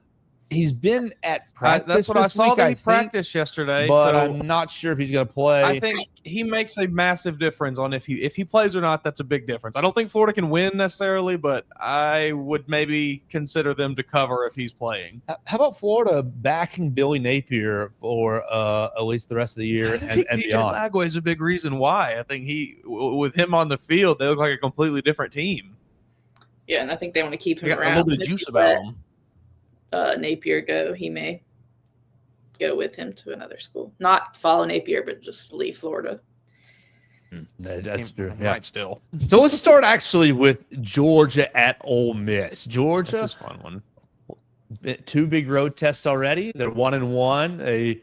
He's been at practice. That's what I saw that he practiced yesterday, but so I'm not sure if he's going to play. I think he makes a massive difference on if he plays or not. That's a big difference. I don't think Florida can win necessarily, but I would maybe consider them to cover if he's playing. How about Florida backing Billy Napier for at least the rest of the year and DJ beyond? Lagway is a big reason why. I think with him on the field, they look like a completely different team. Yeah, and I think they want to keep him Got around. a little bit of juice about him. Napier go, he may go with him to another school. Not follow Napier, but just leave Florida. That's true. Yeah. Might still. So let's start actually with Georgia at Ole Miss. Georgia. This is a fun one. 2 big road tests already. They're 1-1. They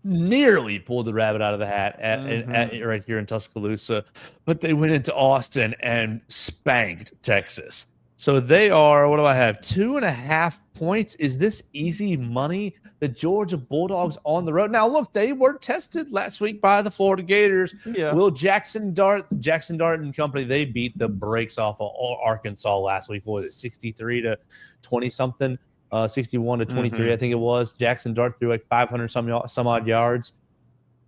nearly pulled the rabbit out of the hat right here in Tuscaloosa, but they went into Austin and spanked Texas. So they are, what do I have? 2.5 points. Is this easy money? The Georgia Bulldogs on the road. Now, look, they were tested last week by the Florida Gators. Yeah. Will Jackson Dart and company, they beat the brakes off of Arkansas last week. What was it, 63 to 20 something? 61 to 23, I think it was. Jackson Dart threw like 500 some odd yards.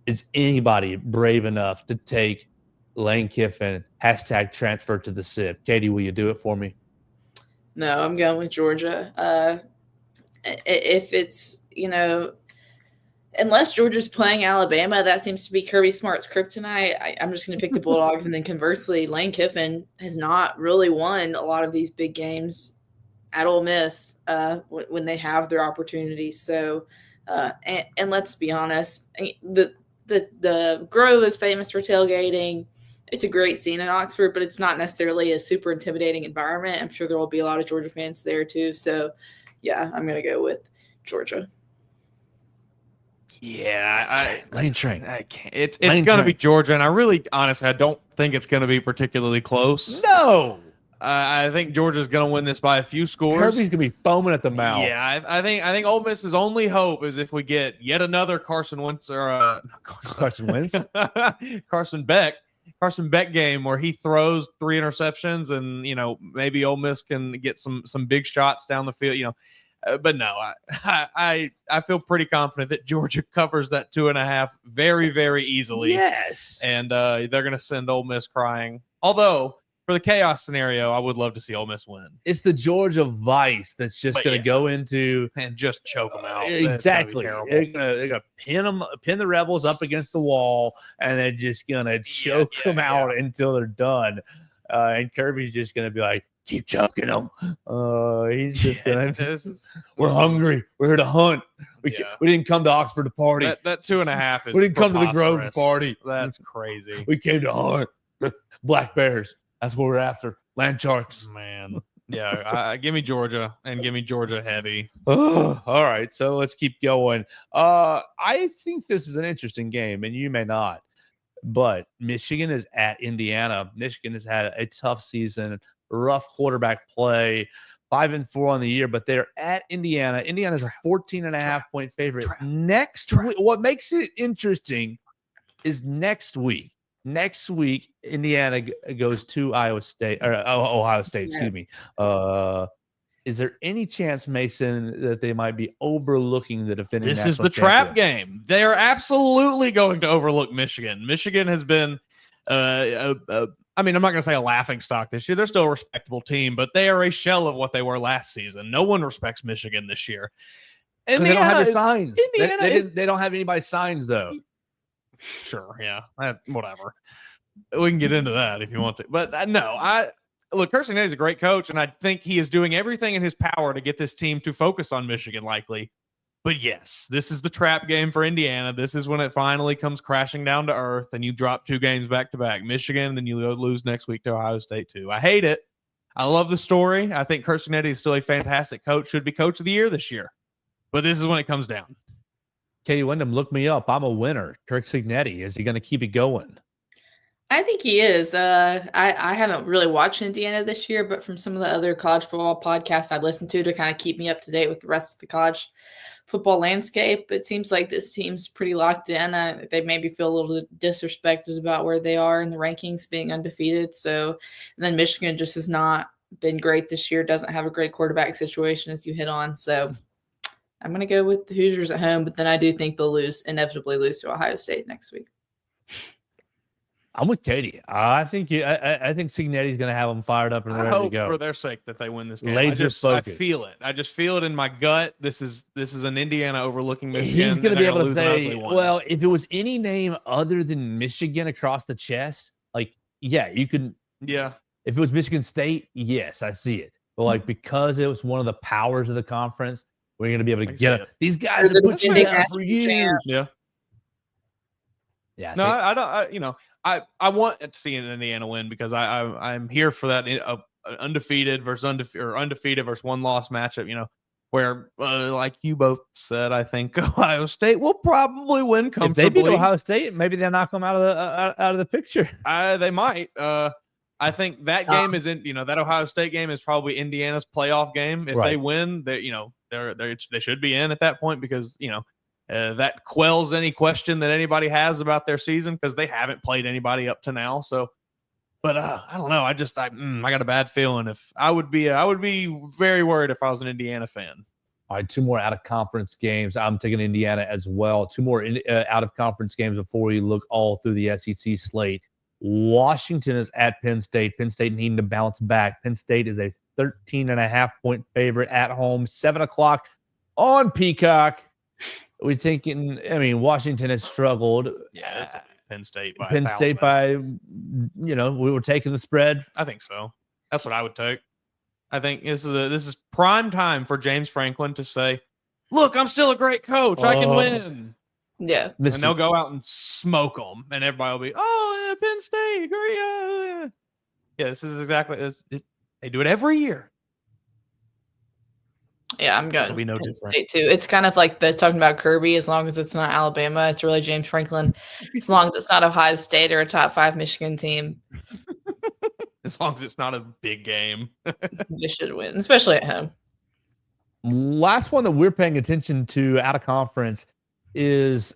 Is anybody brave enough to take Lane Kiffin, #transfer to the SIP? Katie, will you do it for me? No, I'm going with Georgia. If it's, unless Georgia's playing Alabama, that seems to be Kirby Smart's kryptonite. I'm just going to pick the Bulldogs. And then conversely, Lane Kiffin has not really won a lot of these big games at Ole Miss when they have their opportunities. So, and let's be honest, the Grove is famous for tailgating. It's a great scene in Oxford, but it's not necessarily a super intimidating environment. I'm sure there will be a lot of Georgia fans there too. So, yeah, I'm going to go with Georgia. Yeah, Lane Train. I can't. It's going to be Georgia, and honestly, I don't think it's going to be particularly close. No. I think Georgia's going to win this by a few scores. Kirby's going to be foaming at the mouth. Yeah, I think Ole Miss's only hope is if we get yet another Carson Wentz or Carson Wentz, Carson Beck game where he throws 3 interceptions, and maybe Ole Miss can get some big shots down the field. But no, I feel pretty confident that Georgia covers that 2.5 very, very easily. Yes, and they're going to send Ole Miss crying. Although for the chaos scenario, I would love to see Ole Miss win. It's the Georgia Vice that's just going to go into and just choke them out. Exactly. They're gonna pin the Rebels up against the wall, and they're just gonna choke them out until they're done. And Kirby's just gonna be like, keep choking them. He's just gonna. We're hungry. We're here to hunt. We didn't come to Oxford to party. That 2.5 is. We didn't come to the Grove to party. That's crazy. We came to hunt. Black bears. That's what we're after. Land sharks. Man. Yeah. Give me Georgia, and give me Georgia heavy. Oh, all right. So let's keep going. I think this is an interesting game, and you may not. But Michigan is at Indiana. Michigan has had a tough season, rough quarterback play, 5-4 on the year, but they're at Indiana. Indiana's a 14.5-point favorite. Next week, what makes it interesting is next week. Next week, Indiana goes to Ohio State. Excuse me. Is there any chance, Mason, that they might be overlooking the defending? This is the trap game. They are absolutely going to overlook Michigan. Michigan has been, I'm not going to say a laughing stock this year. They're still a respectable team, but they are a shell of what they were last season. No one respects Michigan this year. And they don't have your signs. They don't have anybody's signs, though. Sure, yeah, whatever. We can get into that if you want to, but look, Kirsten is a great coach, and I think he is doing everything in his power to get this team to focus on Michigan, likely. But yes, this is the trap game for Indiana. This is when it finally comes crashing down to earth, and you drop 2 games back to back, Michigan, and then you lose next week to Ohio State too. I hate it. I love the story. I think Kirsten is still a fantastic coach. Should be coach of the year this year. But this is when it comes down. Katie Windham, look me up. I'm a winner. Kirk Cignetti, is he going to keep it going? I think he is. I haven't really watched Indiana this year, but from some of the other college football podcasts I've listened to kind of keep me up to date with the rest of the college football landscape, it seems like this team's pretty locked in. They maybe feel a little disrespected about where they are in the rankings, being undefeated. So, and then Michigan just has not been great this year, doesn't have a great quarterback situation, as you hit on. So I'm going to go with the Hoosiers at home, but then I do think they'll inevitably lose to Ohio State next week. I'm with Katie. I think Cignetti's going to have them fired up and ready to go. I hope for their sake that they win this game. Laser focus. I feel it. I just feel it in my gut. This is an Indiana overlooking Michigan. He's going to be able to say, well, if it was any name other than Michigan across the chest, you could. Yeah. If it was Michigan State, yes, I see it. But because it was one of the powers of the conference, we're going to be able to get it. These guys have put you down for years. Yeah. Yeah. No, I don't. I want to see an Indiana win because I'm here for that undefeated versus one loss matchup. where, like you both said, I think Ohio State will probably win comfortably. If they beat Ohio State, maybe they'll knock them out of the picture. They might. I think that game is that Ohio State game is probably Indiana's playoff game. If they win, they should be in at that point because that quells any question that anybody has about their season because they haven't played anybody up to now. So, but I don't know. I got a bad feeling. If I would be very worried if I was an Indiana fan. All right, 2 more out-of-conference games. I'm taking Indiana as well. 2 more out-of-conference games before we look all through the SEC slate. Washington is at Penn State. Penn State needing to bounce back. Penn State is a 13.5-point favorite at home, 7 o'clock on Peacock. We're thinking, Washington has struggled. Yeah, Penn State by Penn State by, we were taking the spread. I think so. That's what I would take. I think this is prime time for James Franklin to say, "Look, I'm still a great coach. I can win." Yeah, and they'll go out and smoke them, and everybody will be, "Oh, yeah, Penn State, great!" Yeah, this is exactly this. They do it every year. Yeah, I'm going to Penn State too. It's kind of like the talking about Kirby. As long as it's not Alabama, it's really James Franklin. As long as it's not Ohio State or a top 5 Michigan team. As long as it's not a big game. They should win, especially at home. Last one that we're paying attention to out of conference is,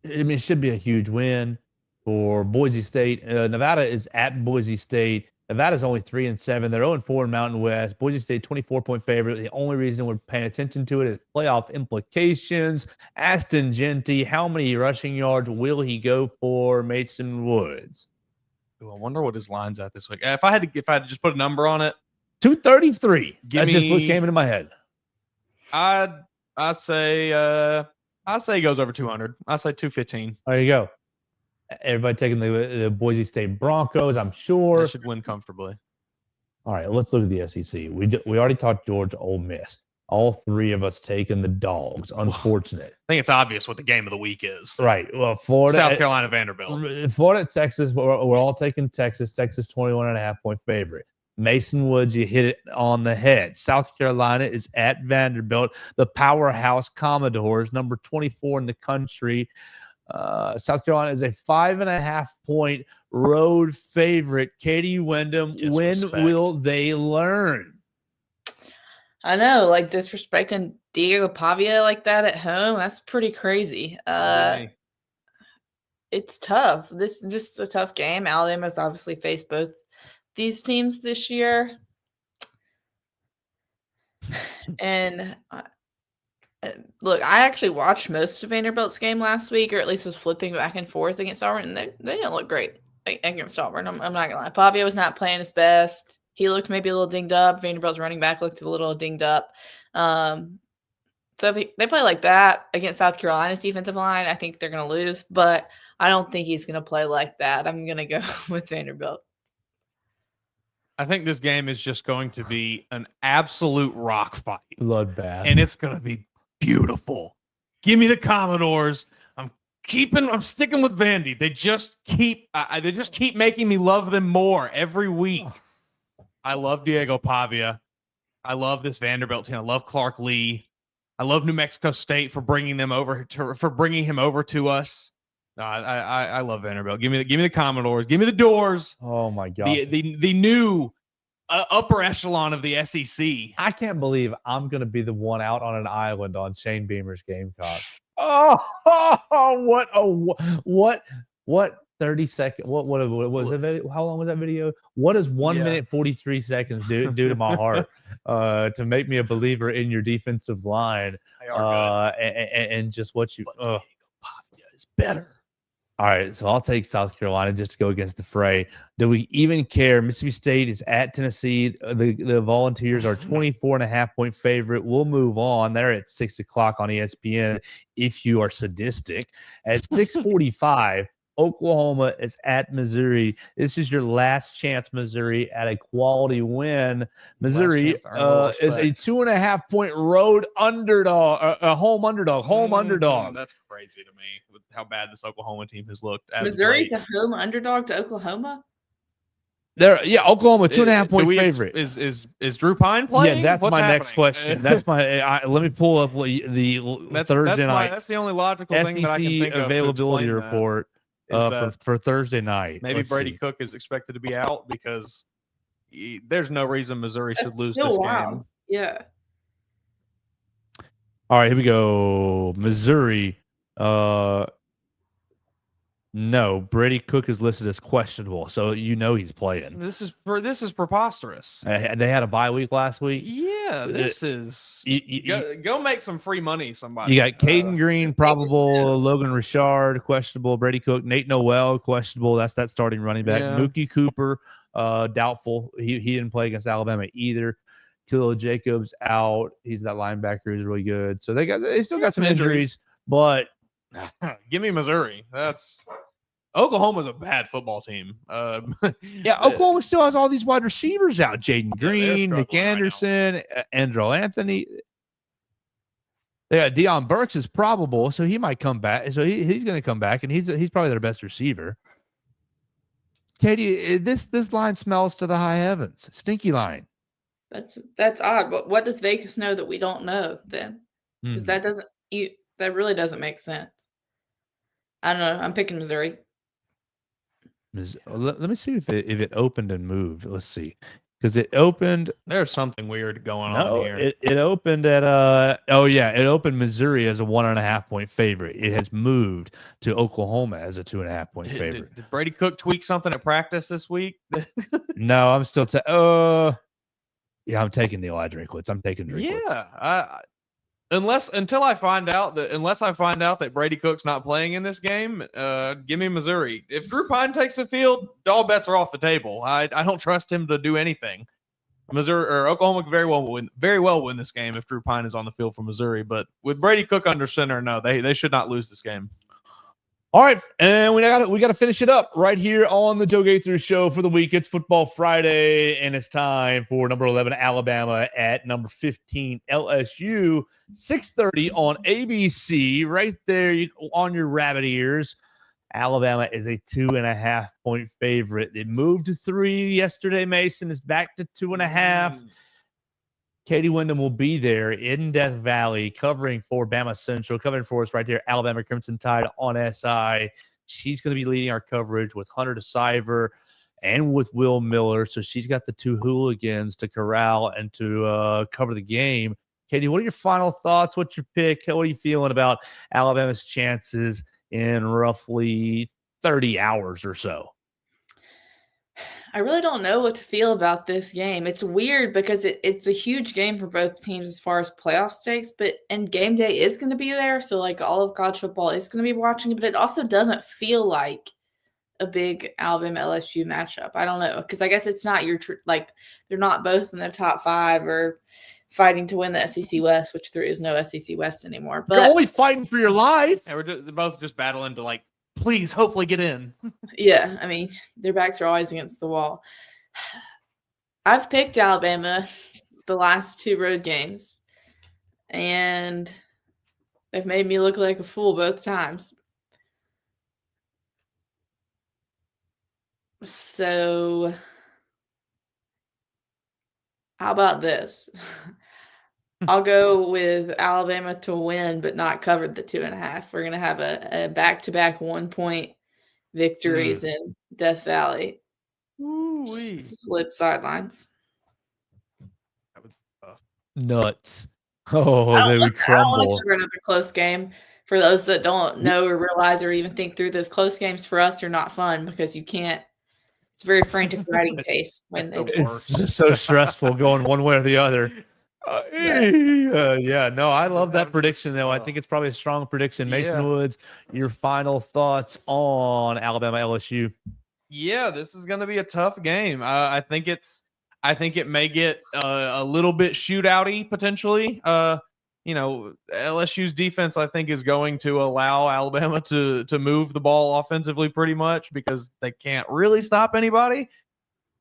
it should be a huge win for Boise State. Nevada is at Boise State. Nevada's only 3-7. They're 0-4 in Mountain West. Boise State, 24-point favorite. The only reason we're paying attention to it is playoff implications. Ashton Genty, how many rushing yards will he go for? Mason Woods. I wonder what his line's at this week. If I had to just put a number on it, 233. That's just what came into my head. I'd say he goes over 200. I'd say 215. There you go. Everybody taking the Boise State Broncos, I'm sure. They should win comfortably. All right, let's look at the SEC. We already talked Georgia, Ole Miss. All 3 of us taking the Dogs. Unfortunate. I think it's obvious what the game of the week is. Right. Well, Florida, South Carolina, Vanderbilt. Florida, Texas. We're all taking Texas. Texas, 21.5-point favorite. Mason Woods, you hit it on the head. South Carolina is at Vanderbilt. The powerhouse Commodores, number 24 in the country. South Carolina is a 5.5-point road favorite. Katie Windham, when will they learn? I know, like disrespecting Diego Pavia like that at home, that's pretty crazy. It's tough. This is a tough game. Alabama's obviously faced both these teams this year. And look, I actually watched most of Vanderbilt's game last week, or at least was flipping back and forth against Auburn, and they didn't look great against Auburn. I'm not going to lie. Pavia was not playing his best. He looked maybe a little dinged up. Vanderbilt's running back looked a little dinged up. So if they play like that against South Carolina's defensive line, I think they're going to lose. But I don't think he's going to play like that. I'm going to go with Vanderbilt. I think this game is just going to be an absolute rock fight. Bloodbath. And it's going to be beautiful. Give me the Commodores. I'm sticking with Vandy. They just keep making me love them more every week. I love Diego Pavia. I love this Vanderbilt team. I love Clark Lee. I love New Mexico State for bringing him over to us. I love Vanderbilt. Give me the Commodores. Give me the Doors. Oh my God. The new upper echelon of the SEC. I can't believe I'm going to be the one out on an island on Shane Beamer's Gamecocks. What 30 seconds? What was it? How long was that video? What does 1 minute 43 seconds do to my heart to make me a believer in your defensive line? And just what you. Diego Pavia is better. All right, so I'll take South Carolina just to go against the fray. Do we even care? Mississippi State is at Tennessee. The Volunteers are 24.5-point favorite. We'll move on. They're at 6 o'clock on ESPN if you are sadistic. At 6:45, Oklahoma is at Missouri. This is your last chance, Missouri, at a quality win. Missouri is a 2.5-point road underdog, a home underdog. That's crazy to me with how bad this Oklahoma team has looked. Missouri's a home underdog to Oklahoma? Oklahoma 2.5 point favorite. Is Drew Pine playing? Yeah, that's What's my happening? next question. That's my. Let me pull up the Thursday night. That's the only logical thing that I can SEC think of availability to report for Thursday night. Maybe Brady Cook is expected to be out because there's no reason Missouri should lose this game. Yeah. All right, here we go. Missouri. No, Brady Cook is listed as questionable, so he's playing. This is preposterous. They had a bye week last week. Yeah, this is go make some free money. Somebody. You got Caden Green, probable. Logan Richard, questionable. Brady Cook, Nate Noel, questionable. That's that starting running back. Yeah. Mookie Cooper, doubtful. He didn't play against Alabama either. Kilo Jacobs out. He's that linebacker who's really good. So they still got some injuries, but give me Missouri. Oklahoma's a bad football team. Oklahoma still has all these wide receivers out. Jaden Green, Nick Anderson, Andrew Anthony. Yeah, Deion Burks is probable, so he might come back. So he's going to come back, and he's probably their best receiver. Katie, this line smells to the high heavens. Stinky line. That's odd. But what does Vegas know that we don't know then? Because that really doesn't make sense. I don't know. I'm picking Missouri. Let me see if it opened and moved. Let's see, because it opened. There's something weird going on here. It opened at it opened Missouri as a 1.5 point favorite. It has moved to Oklahoma as a 2.5 point favorite. Did Brady Cook tweak something at practice this week? No, I'm still I'm taking the Elijah Drinkwitz. I'm taking Drinkwitz. Yeah, until I find out that Brady Cook's not playing in this game, give me Missouri. If Drew Pine takes the field, all bets are off the table. I don't trust him to do anything. Missouri or Oklahoma could very well win this game if Drew Pine is on the field for Missouri. But with Brady Cook under center, no, they should not lose this game. All right, and we got to finish it up right here on the Joe Gaither Show for the week. It's Football Friday, and it's time for number 11 Alabama at number 15 LSU. 6:30 on ABC, right there on your rabbit ears. Alabama is a 2.5 point favorite. It moved to 3 yesterday. Mason is back to 2.5. Katie Windham will be there in Death Valley covering for BamaCentral, covering for us right there, Alabama Crimson Tide on SI. She's going to be leading our coverage with Hunter DeCiver and with Will Miller. So she's got the two hooligans to corral and to cover the game. Katie, what are your final thoughts? What's your pick? What are you feeling about Alabama's chances in roughly 30 hours or so? I really don't know what to feel about this game. It's weird because it's a huge game for both teams as far as playoff stakes, and game day is going to be there. So like all of college football is going to be watching it, but it also doesn't feel like a big Alabama-LSU matchup. I don't know. Because I guess it's not they're not both in the top 5 or fighting to win the SEC West, which there is no SEC West anymore. But you're only fighting for your life. Yeah, they're both just battling to please, hopefully get in. Yeah, I mean, their backs are always against the wall. I've picked Alabama the last 2 road games, and they've made me look like a fool both times. So, how about this? I'll go with Alabama to win, but not cover the 2.5. We're going to have a back-to-back 1-point victories in Death Valley. Flip sidelines. That was tough. Nuts. Oh, they would crumble. I don't want to cover another close game. For those that don't know or realize or even think through this, close games for us are not fun because you can't. It's a very frantic writing pace when it's just so stressful going one way or the other. I love that prediction, though. I think it's probably a strong prediction. Mason Woods, your final thoughts on Alabama-LSU? Yeah, this is going to be a tough game. I think it may get a little bit shootouty potentially. LSU's defense, I think, is going to allow Alabama to move the ball offensively pretty much because they can't really stop anybody.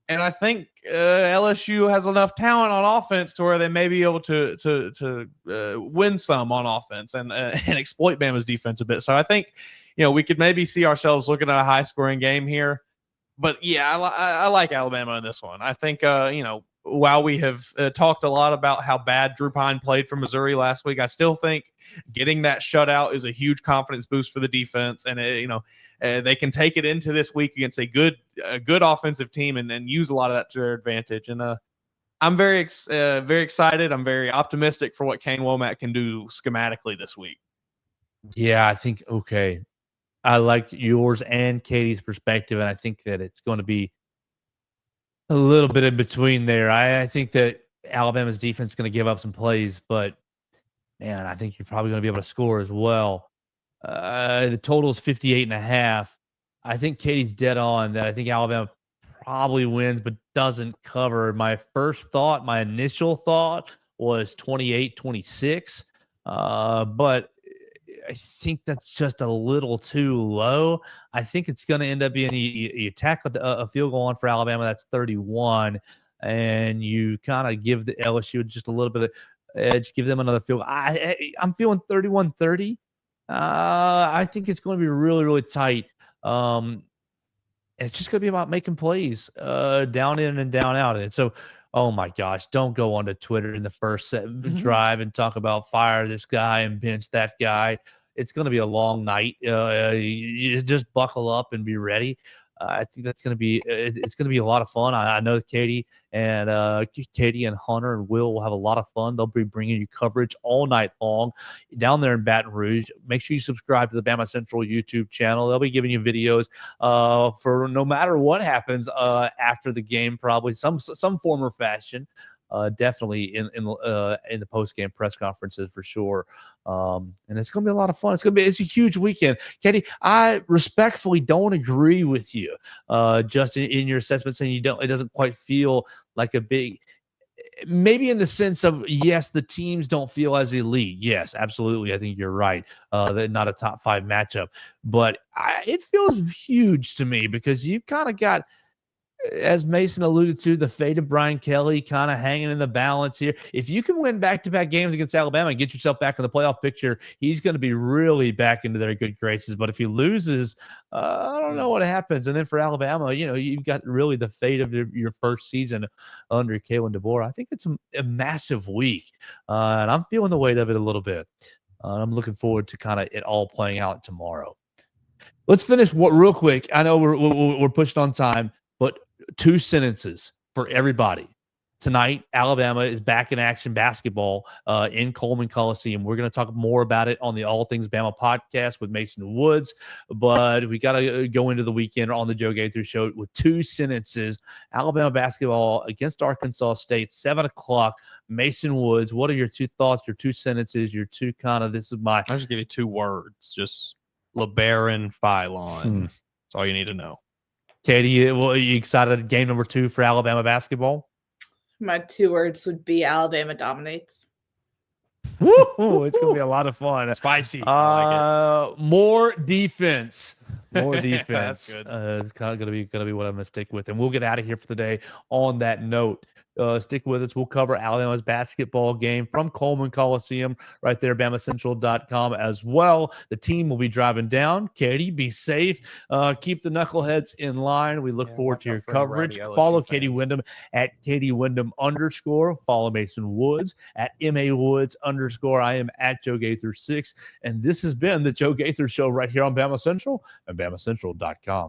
And I think LSU has enough talent on offense to where they may be able to win some on offense and exploit Bama's defense a bit. So I think, we could maybe see ourselves looking at a high-scoring game here. But yeah, I like Alabama in this one. I think while we have talked a lot about how bad Drew Pine played for Missouri last week, I still think getting that shutout is a huge confidence boost for the defense, and they can take it into this week against a good offensive team and use a lot of that to their advantage. And I'm very excited. I'm very optimistic for what Kane Womack can do schematically this week. Yeah, I think okay. I like yours and Katie's perspective, and I think that it's going to be a little bit in between there. I think that Alabama's defense is going to give up some plays, but man, I think you're probably going to be able to score as well. The total is 58.5. I think Katie's dead on that. I think Alabama probably wins, but doesn't cover. My initial thought was 28-26, but I think that's just a little too low. I think it's going to end up being you tack a field goal on for Alabama. That's 31, and you kind of give the LSU just a little bit of edge, give them another field goal. I'm feeling 31-30. I think it's going to be really, really tight. It's just going to be about making plays down in and down out. And so, oh my gosh, don't go onto Twitter in the first drive and talk about fire this guy and bench that guy. It's going to be a long night. You just buckle up and be ready. I think that's going to be it's going to be a lot of fun. I know Katie and Hunter and Will have a lot of fun. They'll be bringing you coverage all night long down there in Baton Rouge. Make sure you subscribe to the BamaCentral YouTube channel. They'll be giving you videos for no matter what happens after the game, probably some form or fashion. Definitely in the post game press conferences for sure, and it's going to be a lot of fun. It's a huge weekend. Katie, I respectfully don't agree with you, just in your assessment, saying it doesn't quite feel like a big. Maybe in the sense of yes, the teams don't feel as elite. Yes, absolutely. I think you're right. That not a top 5 matchup, but it feels huge to me because you've kind of got, as Mason alluded to, the fate of Brian Kelly kind of hanging in the balance here. If you can win back-to-back games against Alabama and get yourself back in the playoff picture, he's going to be really back into their good graces. But if he loses, I don't know what happens. And then for Alabama, you've got really the fate of your first season under Kalen DeBoer. I think it's a massive week, and I'm feeling the weight of it a little bit. I'm looking forward to kind of it all playing out tomorrow. Let's finish real quick. I know we're pushed on time, but 2 sentences for everybody. Tonight, Alabama is back in action basketball in Coleman Coliseum. We're going to talk more about it on the All Things Bama podcast with Mason Woods, but we got to go into the weekend on the Joe Gaither Show with 2 sentences. Alabama basketball against Arkansas State, 7 o'clock. Mason Woods, what are your 2 thoughts, your 2 sentences, your 2 kind of, I'll just give you 2 words, just LeBaron Philon. That's all you need to know. Katie, are you excited? Game number 2 for Alabama basketball? My 2 words would be Alabama dominates. Woo! It's gonna be a lot of fun. Spicy. I like it. More defense. More defense. That's good. It's kind of gonna be what I'm gonna stick with, and we'll get out of here for the day on that note. Stick with us. We'll cover Alabama's basketball game from Coleman Coliseum right there, BamaCentral.com as well. The team will be driving down. Katie, be safe. Keep the knuckleheads in line. We look forward to your coverage. Follow Katie Windham at Katie Windham _. Follow Mason Woods at MA_Woods_. I am at Joe Gaither 6. And this has been the Joe Gaither Show right here on Bama Central and BamaCentral.com.